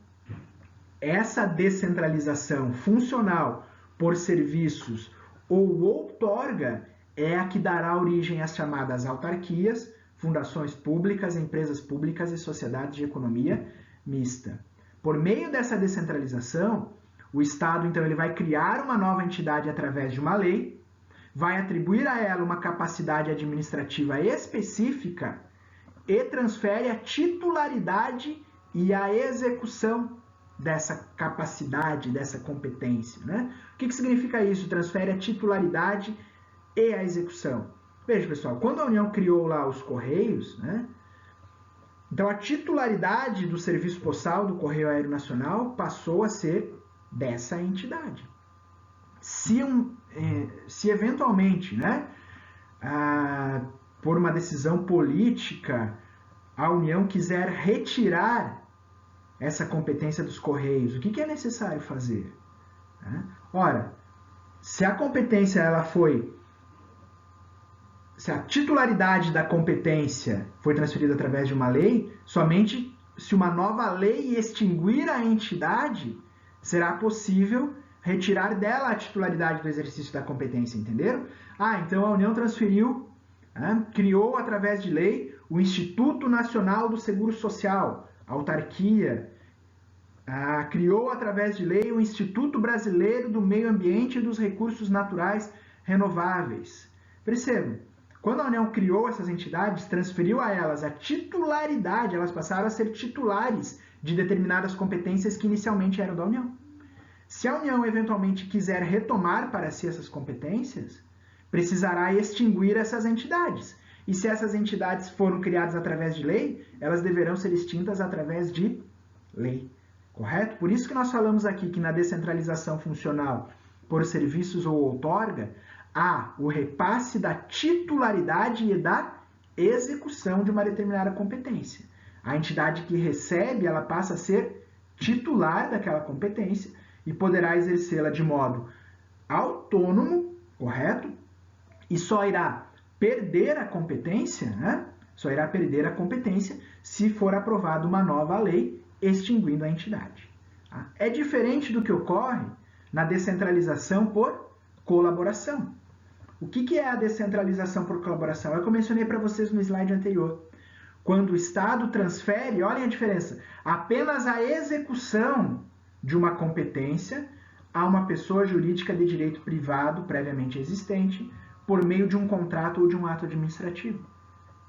S1: essa descentralização funcional por serviços ou outorga é a que dará origem às chamadas autarquias, fundações públicas, empresas públicas e sociedades de economia mista. Por meio dessa descentralização, o Estado, então, ele vai criar uma nova entidade através de uma lei, vai atribuir a ela uma capacidade administrativa específica e transfere a titularidade e a execução dessa capacidade, dessa competência, né? O que significa isso? Transfere a titularidade e a execução. Veja, pessoal, quando a União criou lá os Correios, né? Então a titularidade do serviço postal do Correio Aéreo Nacional passou a ser dessa entidade. Se eventualmente, né, por uma decisão política, a União quiser retirar essa competência dos Correios, o que é necessário fazer? Ora, se a competência ela foi, se a titularidade da competência foi transferida através de uma lei, somente se uma nova lei extinguir a entidade, será possível retirar dela a titularidade do exercício da competência, entenderam? Então a União transferiu, criou através de lei o Instituto Nacional do Seguro Social, a autarquia, criou através de lei o Instituto Brasileiro do Meio Ambiente e dos Recursos Naturais Renováveis. Percebam, quando a União criou essas entidades, transferiu a elas a titularidade, elas passaram a ser titulares de determinadas competências que inicialmente eram da União. Se a União eventualmente quiser retomar para si essas competências, precisará extinguir essas entidades. E se essas entidades foram criadas através de lei, elas deverão ser extintas através de lei. Correto? Por isso que nós falamos aqui que na descentralização funcional por serviços ou outorga, há o repasse da titularidade e da execução de uma determinada competência. A entidade que recebe, ela passa a ser titular daquela competência e poderá exercê-la de modo autônomo, correto? E só irá perder a competência, né? Só irá perder a competência se for aprovada uma nova lei extinguindo a entidade. É diferente do que ocorre na descentralização por colaboração. O que é a descentralização por colaboração? É o que eu mencionei para vocês no slide anterior. Quando o Estado transfere, olhem a diferença, apenas a execução de uma competência a uma pessoa jurídica de direito privado previamente existente por meio de um contrato ou de um ato administrativo.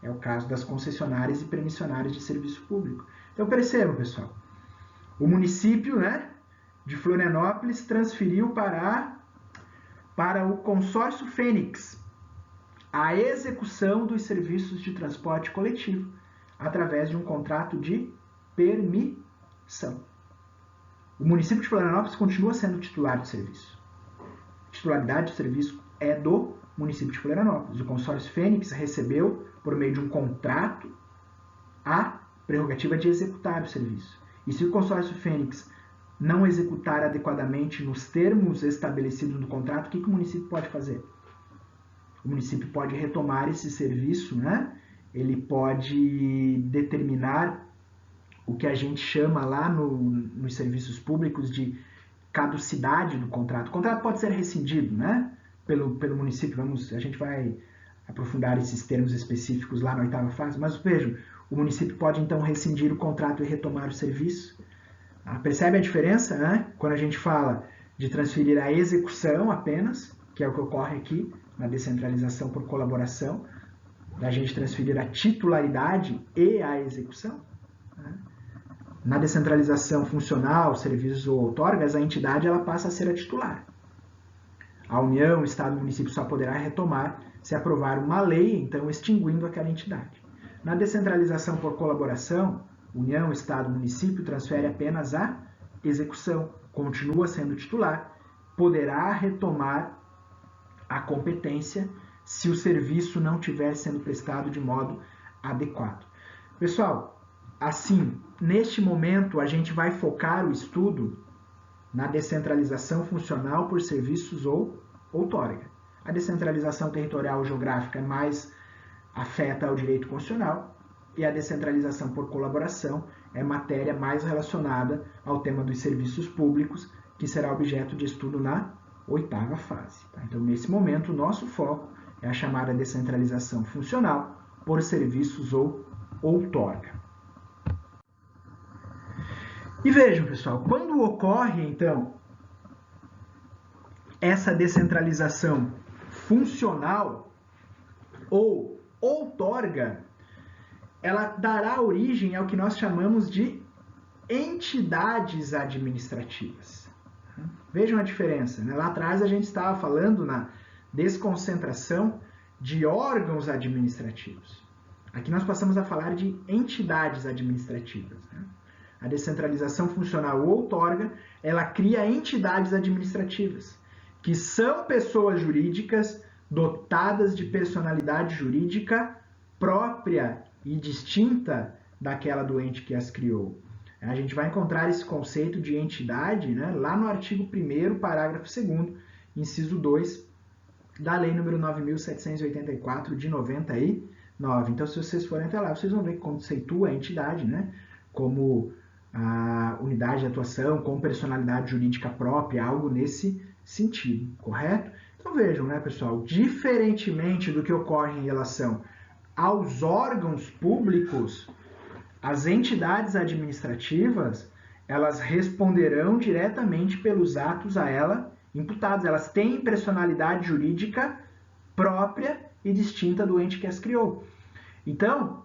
S1: É o caso das concessionárias e permissionárias de serviço público. Então percebam, pessoal, o município, né, de Florianópolis transferiu para o consórcio Fênix a execução dos serviços de transporte coletivo através de um contrato de permissão. O município de Florianópolis continua sendo titular do serviço. A titularidade do serviço é do município de Florianópolis. O consórcio Fênix recebeu, por meio de um contrato, a prerrogativa de executar o serviço. E se o consórcio Fênix não executar adequadamente nos termos estabelecidos no contrato, o que o município pode fazer? O município pode retomar esse serviço, né? Ele pode determinar o que a gente chama lá nos serviços públicos de caducidade do contrato. O contrato pode ser rescindido, né? Pelo município. A gente vai aprofundar esses termos específicos lá na 8ª fase, mas vejam, o município pode então rescindir o contrato e retomar o serviço. Percebe a diferença, né? Quando a gente fala de transferir a execução apenas, que é o que ocorre aqui na descentralização por colaboração, da gente transferir a titularidade e a execução. Na descentralização funcional, serviços ou outorgas, a entidade ela passa a ser a titular. A União, o Estado e o município só poderá retomar se aprovar uma lei, então extinguindo aquela entidade. Na descentralização por colaboração, União, Estado e município transfere apenas a execução, continua sendo titular, poderá retomar a competência se o serviço não estiver sendo prestado de modo adequado. Pessoal, assim, neste momento a gente vai focar o estudo na descentralização funcional por serviços ou outorga. A descentralização territorial ou geográfica mais afeta ao direito constitucional e a descentralização por colaboração é matéria mais relacionada ao tema dos serviços públicos, que será objeto de estudo na 8ª fase. Então, nesse momento, o nosso foco é a chamada descentralização funcional por serviços ou outorga. E vejam, pessoal, quando ocorre, então, essa descentralização funcional ou outorga, ela dará origem ao que nós chamamos de entidades administrativas. Vejam a diferença, né? Lá atrás a gente estava falando na desconcentração de órgãos administrativos. Aqui nós passamos a falar de entidades administrativas, né? A descentralização funcional ou outorga, ela cria entidades administrativas, que são pessoas jurídicas dotadas de personalidade jurídica própria e distinta daquela do ente que as criou. A gente vai encontrar esse conceito de entidade, né, lá no artigo 1º, parágrafo 2º, inciso 2, da Lei nº 9.784, de 99. Então, se vocês forem até lá, vocês vão ver que conceitua a entidade, né, como a unidade de atuação, com personalidade jurídica própria, algo nesse sentido, correto? Então vejam, né, pessoal, diferentemente do que ocorre em relação aos órgãos públicos, as entidades administrativas, elas responderão diretamente pelos atos a ela imputados. Elas têm personalidade jurídica própria e distinta do ente que as criou. Então,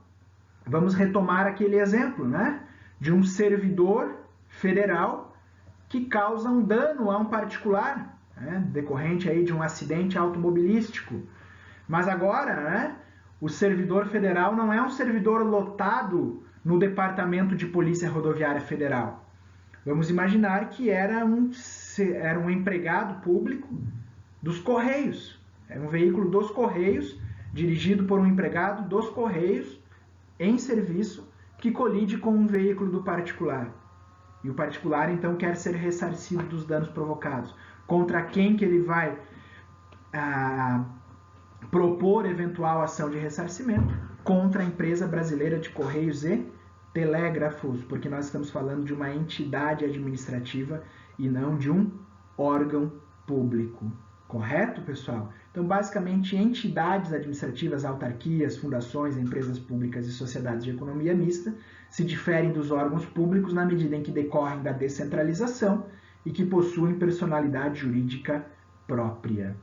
S1: vamos retomar aquele exemplo, né, de um servidor federal que causa um dano a um particular, né, decorrente aí de um acidente automobilístico. Mas agora, né, o servidor federal não é um servidor lotado no Departamento de Polícia Rodoviária Federal. Vamos imaginar que era um empregado público dos Correios. Era um veículo dos Correios, dirigido por um empregado dos Correios, em serviço, que colide com um veículo do particular. E o particular, então, quer ser ressarcido dos danos provocados. Contra quem que ele vai propor eventual ação de ressarcimento? Contra a empresa brasileira de Correios e Telégrafos, porque nós estamos falando de uma entidade administrativa e não de um órgão público. Correto, pessoal? Então, basicamente, entidades administrativas, autarquias, fundações, empresas públicas e sociedades de economia mista se diferem dos órgãos públicos na medida em que decorrem da descentralização e que possuem personalidade jurídica própria.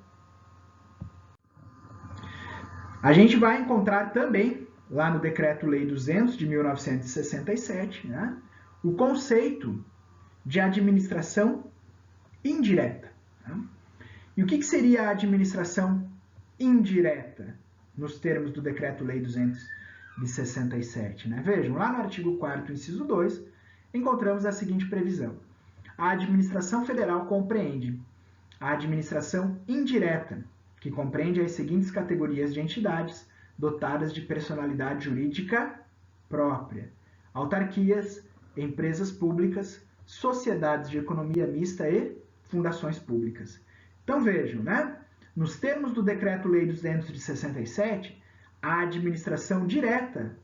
S1: A gente vai encontrar também, lá no Decreto-Lei 200 de 1967, né, o conceito de administração indireta. Né? E o que seria a administração indireta, nos termos do Decreto-Lei 200 de 67? Né? Vejam, lá no artigo 4º, inciso 2, encontramos a seguinte previsão. A administração federal compreende a administração indireta, que compreende as seguintes categorias de entidades dotadas de personalidade jurídica própria: autarquias, empresas públicas, sociedades de economia mista e fundações públicas. Então vejam, né? Nos termos do Decreto-Lei 200 de 67, a administração direta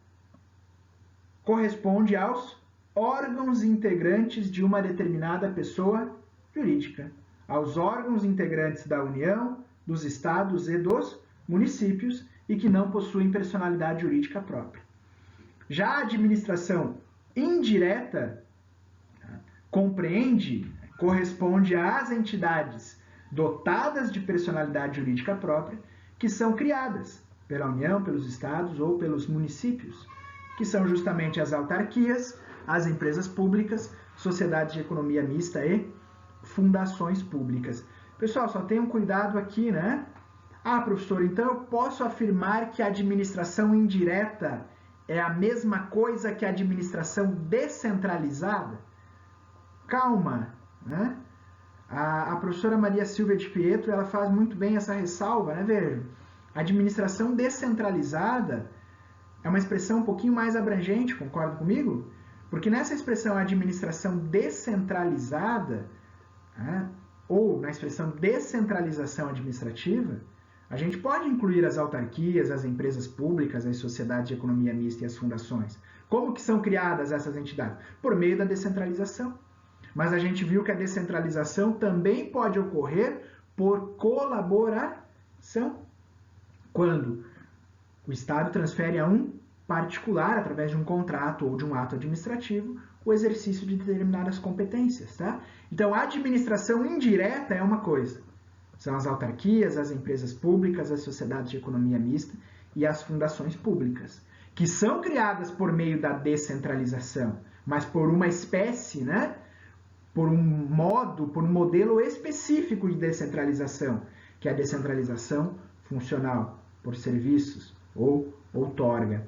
S1: corresponde aos órgãos integrantes de uma determinada pessoa jurídica, aos órgãos integrantes da União, dos estados e dos municípios e que não possuem personalidade jurídica própria. Já a administração indireta corresponde às entidades dotadas de personalidade jurídica própria que são criadas pela União, pelos estados ou pelos municípios, que são justamente as autarquias, as empresas públicas, sociedades de economia mista e fundações públicas. Pessoal, só tenham cuidado aqui, né? Ah, professor, então eu posso afirmar que a administração indireta é a mesma coisa que a administração descentralizada? Calma, né? A professora Maria Silvia de Pietro, ela faz muito bem essa ressalva, né? Veja, a administração descentralizada é uma expressão um pouquinho mais abrangente, concorda comigo? Porque nessa expressão administração descentralizada, né, ou na expressão descentralização administrativa, a gente pode incluir as autarquias, as empresas públicas, as sociedades de economia mista e as fundações. Como que são criadas essas entidades? Por meio da descentralização. Mas a gente viu que a descentralização também pode ocorrer por colaboração. quando o Estado transfere a um particular, através de um contrato ou de um ato administrativo, o exercício de determinadas competências. Tá? Então, a administração indireta é uma coisa. São as autarquias, as empresas públicas, as sociedades de economia mista e as fundações públicas, que são criadas por meio da descentralização, mas por uma espécie, né? Por um modo, por um modelo específico de descentralização, que é a descentralização funcional, por serviços ou outorga.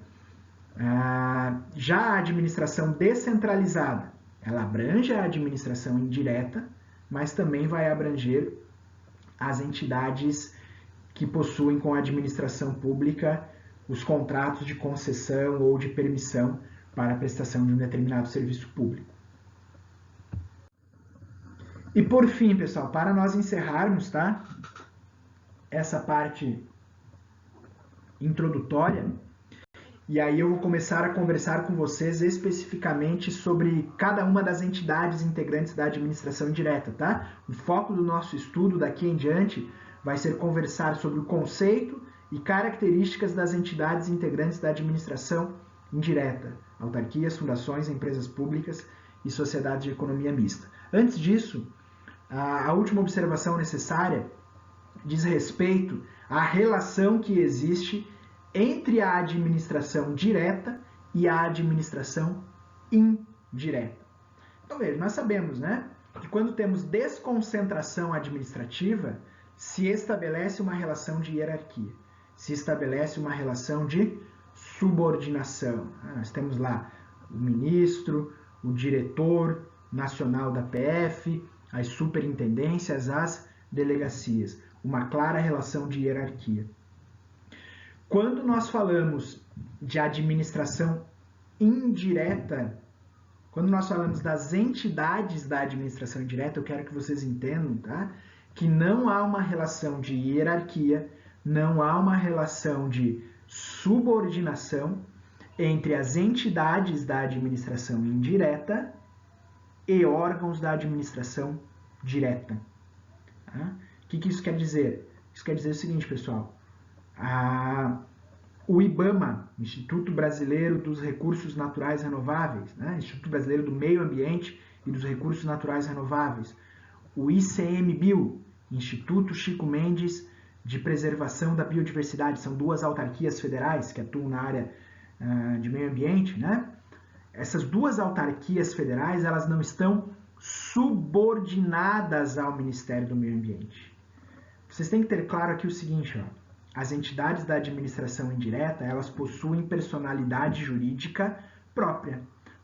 S1: Já a administração descentralizada, ela abrange a administração indireta, mas também vai abranger as entidades que possuem com a administração pública os contratos de concessão ou de permissão para a prestação de um determinado serviço público. E por fim, pessoal, para nós encerrarmos, tá? Essa parte introdutória, e aí eu vou começar a conversar com vocês especificamente sobre cada uma das entidades integrantes da administração indireta, tá? O foco do nosso estudo daqui em diante vai ser conversar sobre o conceito e características das entidades integrantes da administração indireta, autarquias, fundações, empresas públicas e sociedades de economia mista. Antes disso, a última observação necessária diz respeito à relação que existe entre a administração direta e a administração indireta. Então, veja, nós sabemos, né, que quando temos desconcentração administrativa, se estabelece uma relação de hierarquia, se estabelece uma relação de subordinação. Nós temos lá o ministro, o diretor nacional da PF, as superintendências, as delegacias. Uma clara relação de hierarquia. Quando nós falamos de administração indireta, quando nós falamos das entidades da administração indireta, eu quero que vocês entendam, tá? Que não há uma relação de hierarquia, não há uma relação de subordinação entre as entidades da administração indireta e órgãos da administração direta. Tá? O que isso quer dizer? Isso quer dizer o seguinte, pessoal. O IBAMA, Instituto Brasileiro dos Recursos Naturais Renováveis, né? Instituto Brasileiro do Meio Ambiente e dos Recursos Naturais Renováveis, o ICMBio, Instituto Chico Mendes de Preservação da Biodiversidade, são duas autarquias federais que atuam na área de meio ambiente, né? Essas duas autarquias federais, elas não estão subordinadas ao Ministério do Meio Ambiente. Vocês têm que ter claro aqui o seguinte, ó. As entidades da administração indireta, elas possuem personalidade jurídica própria.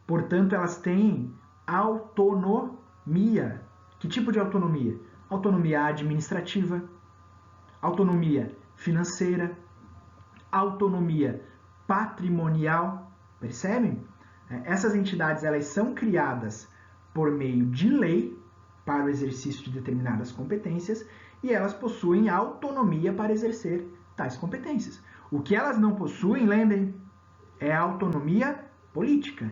S1: Portanto, elas têm autonomia. Que tipo de autonomia? Autonomia administrativa, autonomia financeira, autonomia patrimonial. Percebem? Essas entidades, elas são criadas por meio de lei para o exercício de determinadas competências e elas possuem autonomia para exercer tais competências. O que elas não possuem, lembrem, é a autonomia política.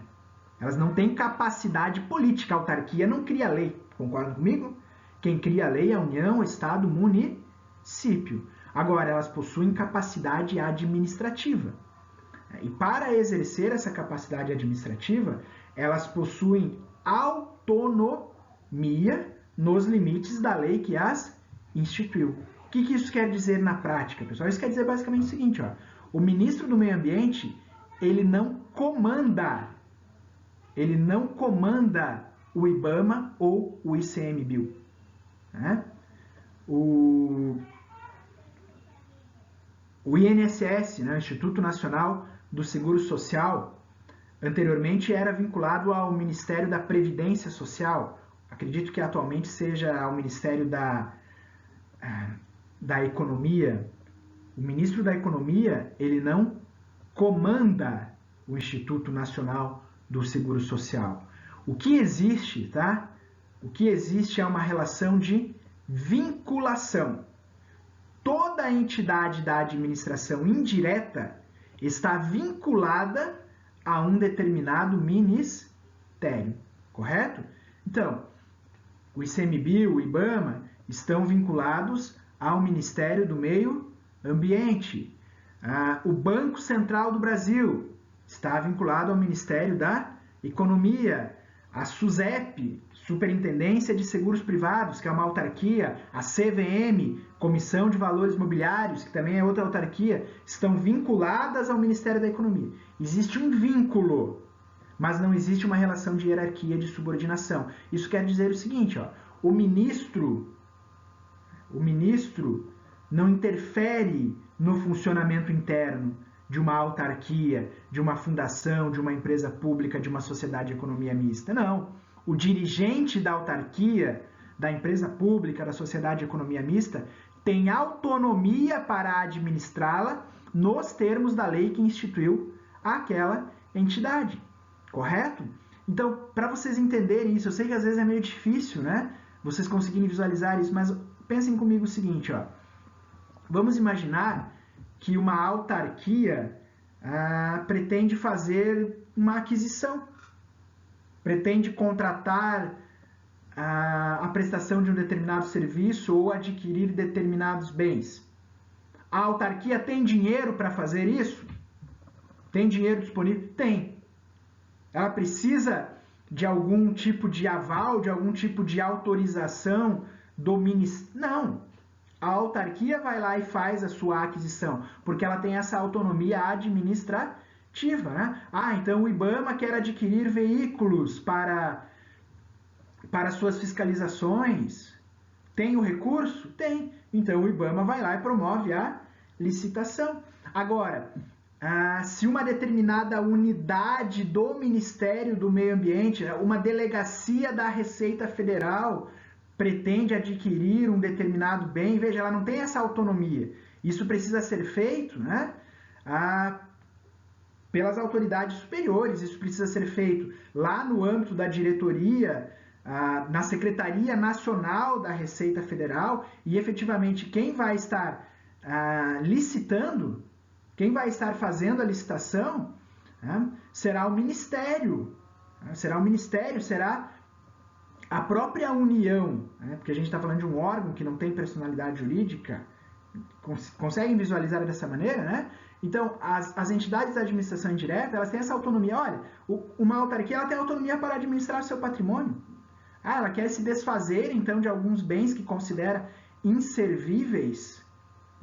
S1: Elas não têm capacidade política. A autarquia não cria lei. Concordam comigo? Quem cria a lei é a União, Estado, município. Agora, elas possuem capacidade administrativa. E para exercer essa capacidade administrativa, elas possuem autonomia nos limites da lei que as instituiu. O que isso quer dizer na prática, pessoal? Isso quer dizer basicamente o seguinte, ó, o ministro do Meio Ambiente, ele não comanda o IBAMA ou o ICMBio. Né? O INSS, né, Instituto Nacional do Seguro Social, anteriormente era vinculado ao Ministério da Previdência Social. Acredito que atualmente seja ao Ministério da Economia. O ministro da Economia, ele não comanda o Instituto Nacional do Seguro Social. O que existe, tá? O que existe é uma relação de vinculação. Toda entidade da administração indireta está vinculada a um determinado ministério, correto? Então, o ICMBio, o IBAMA, estão vinculados ao Ministério do Meio Ambiente. O Banco Central do Brasil está vinculado ao Ministério da Economia. A SUSEP, Superintendência de Seguros Privados, que é uma autarquia, a CVM, Comissão de Valores Mobiliários, que também é outra autarquia, estão vinculadas ao Ministério da Economia. Existe um vínculo, mas não existe uma relação de hierarquia, de subordinação. Isso quer dizer o seguinte, ó, o ministro não interfere no funcionamento interno de uma autarquia, de uma fundação, de uma empresa pública, de uma sociedade de economia mista. Não. O dirigente da autarquia, da empresa pública, da sociedade de economia mista, tem autonomia para administrá-la nos termos da lei que instituiu aquela entidade. Correto? Então, para vocês entenderem isso, eu sei que às vezes é meio difícil, né? Vocês conseguirem visualizar isso, mas pensem comigo o seguinte, ó. Vamos imaginar que uma autarquia pretende fazer uma aquisição, pretende contratar a prestação de um determinado serviço ou adquirir determinados bens. A autarquia tem dinheiro para fazer isso? Tem dinheiro disponível? Tem. Ela precisa de algum tipo de aval, de algum tipo de autorização do ministério? Não. A autarquia vai lá e faz a sua aquisição, porque ela tem essa autonomia administrativa, né? Então o IBAMA quer adquirir veículos para suas fiscalizações. Tem o recurso? Tem. Então o IBAMA vai lá e promove a licitação. Agora, se uma determinada unidade do Ministério do Meio Ambiente, uma delegacia da Receita Federal, pretende adquirir um determinado bem, veja, ela não tem essa autonomia. Isso precisa ser feito, né, pelas autoridades superiores, isso precisa ser feito lá no âmbito da diretoria, na Secretaria Nacional da Receita Federal, e efetivamente quem vai estar licitando, quem vai estar fazendo a licitação, será o Ministério, será a própria União, porque a gente está falando de um órgão que não tem personalidade jurídica. Conseguem visualizar dessa maneira, né? Então, as entidades da administração indireta, elas têm essa autonomia. Olha, uma autarquia ela tem autonomia para administrar o seu patrimônio. Ela quer se desfazer, então, de alguns bens que considera inservíveis.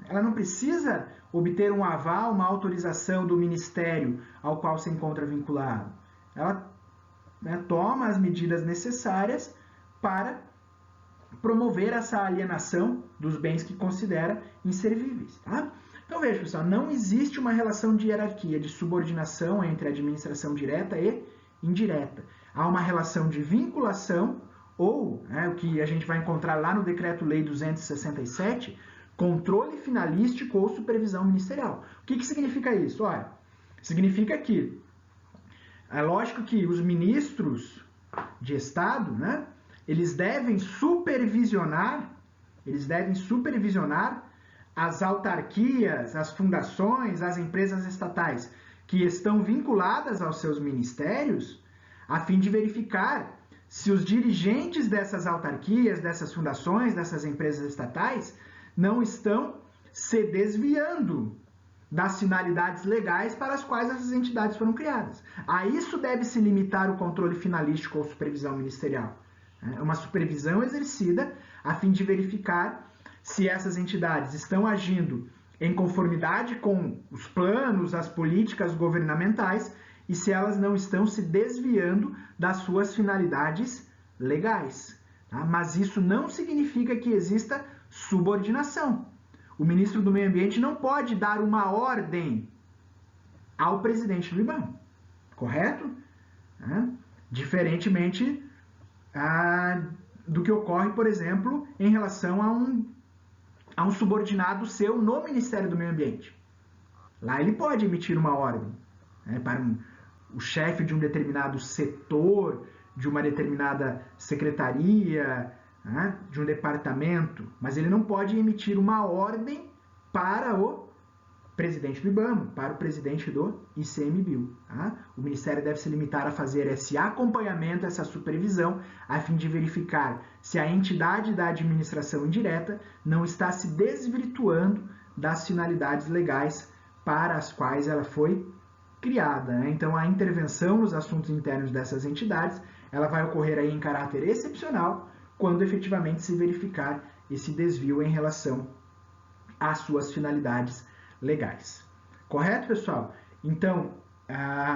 S1: Ela não precisa obter um aval, uma autorização do ministério ao qual se encontra vinculado. Ela toma as medidas necessárias para promover essa alienação dos bens que considera inservíveis. Tá? Então veja, pessoal, não existe uma relação de hierarquia, de subordinação entre a administração direta e indireta. Há uma relação de vinculação ou, o que a gente vai encontrar lá no Decreto-Lei 267, controle finalístico ou supervisão ministerial. O que significa isso? Olha, significa que é lógico que os ministros de Estado, eles devem supervisionar as autarquias, as fundações, as empresas estatais que estão vinculadas aos seus ministérios, a fim de verificar se os dirigentes dessas autarquias, dessas fundações, dessas empresas estatais, não estão se desviando das finalidades legais para as quais essas entidades foram criadas. A isso deve se limitar o controle finalístico ou supervisão ministerial. É uma supervisão exercida a fim de verificar se essas entidades estão agindo em conformidade com os planos, as políticas governamentais e se elas não estão se desviando das suas finalidades legais. Tá? Mas isso não significa que exista subordinação. O ministro do Meio Ambiente não pode dar uma ordem ao presidente do IBAMA, correto? Diferentemente do que ocorre, por exemplo, em relação a um subordinado seu no Ministério do Meio Ambiente. Lá ele pode emitir uma ordem para o chefe de um determinado setor, de uma determinada secretaria, de um departamento, mas ele não pode emitir uma ordem para o presidente do IBAMA, para o presidente do ICMBio. O Ministério deve se limitar a fazer esse acompanhamento, essa supervisão, a fim de verificar se a entidade da administração indireta não está se desvirtuando das finalidades legais para as quais ela foi criada, né? Então, a intervenção nos assuntos internos dessas entidades, ela vai ocorrer aí em caráter excepcional, quando efetivamente se verificar esse desvio em relação às suas finalidades legais. Correto, pessoal? Então,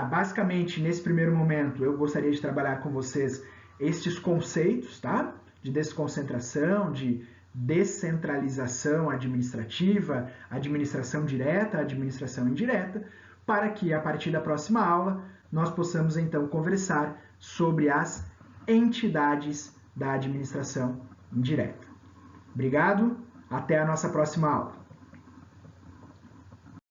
S1: basicamente, nesse primeiro momento, eu gostaria de trabalhar com vocês estes conceitos, tá? De desconcentração, de descentralização administrativa, administração direta, administração indireta, para que, a partir da próxima aula, nós possamos, então, conversar sobre as entidades da administração indireta. Obrigado, até a nossa próxima aula.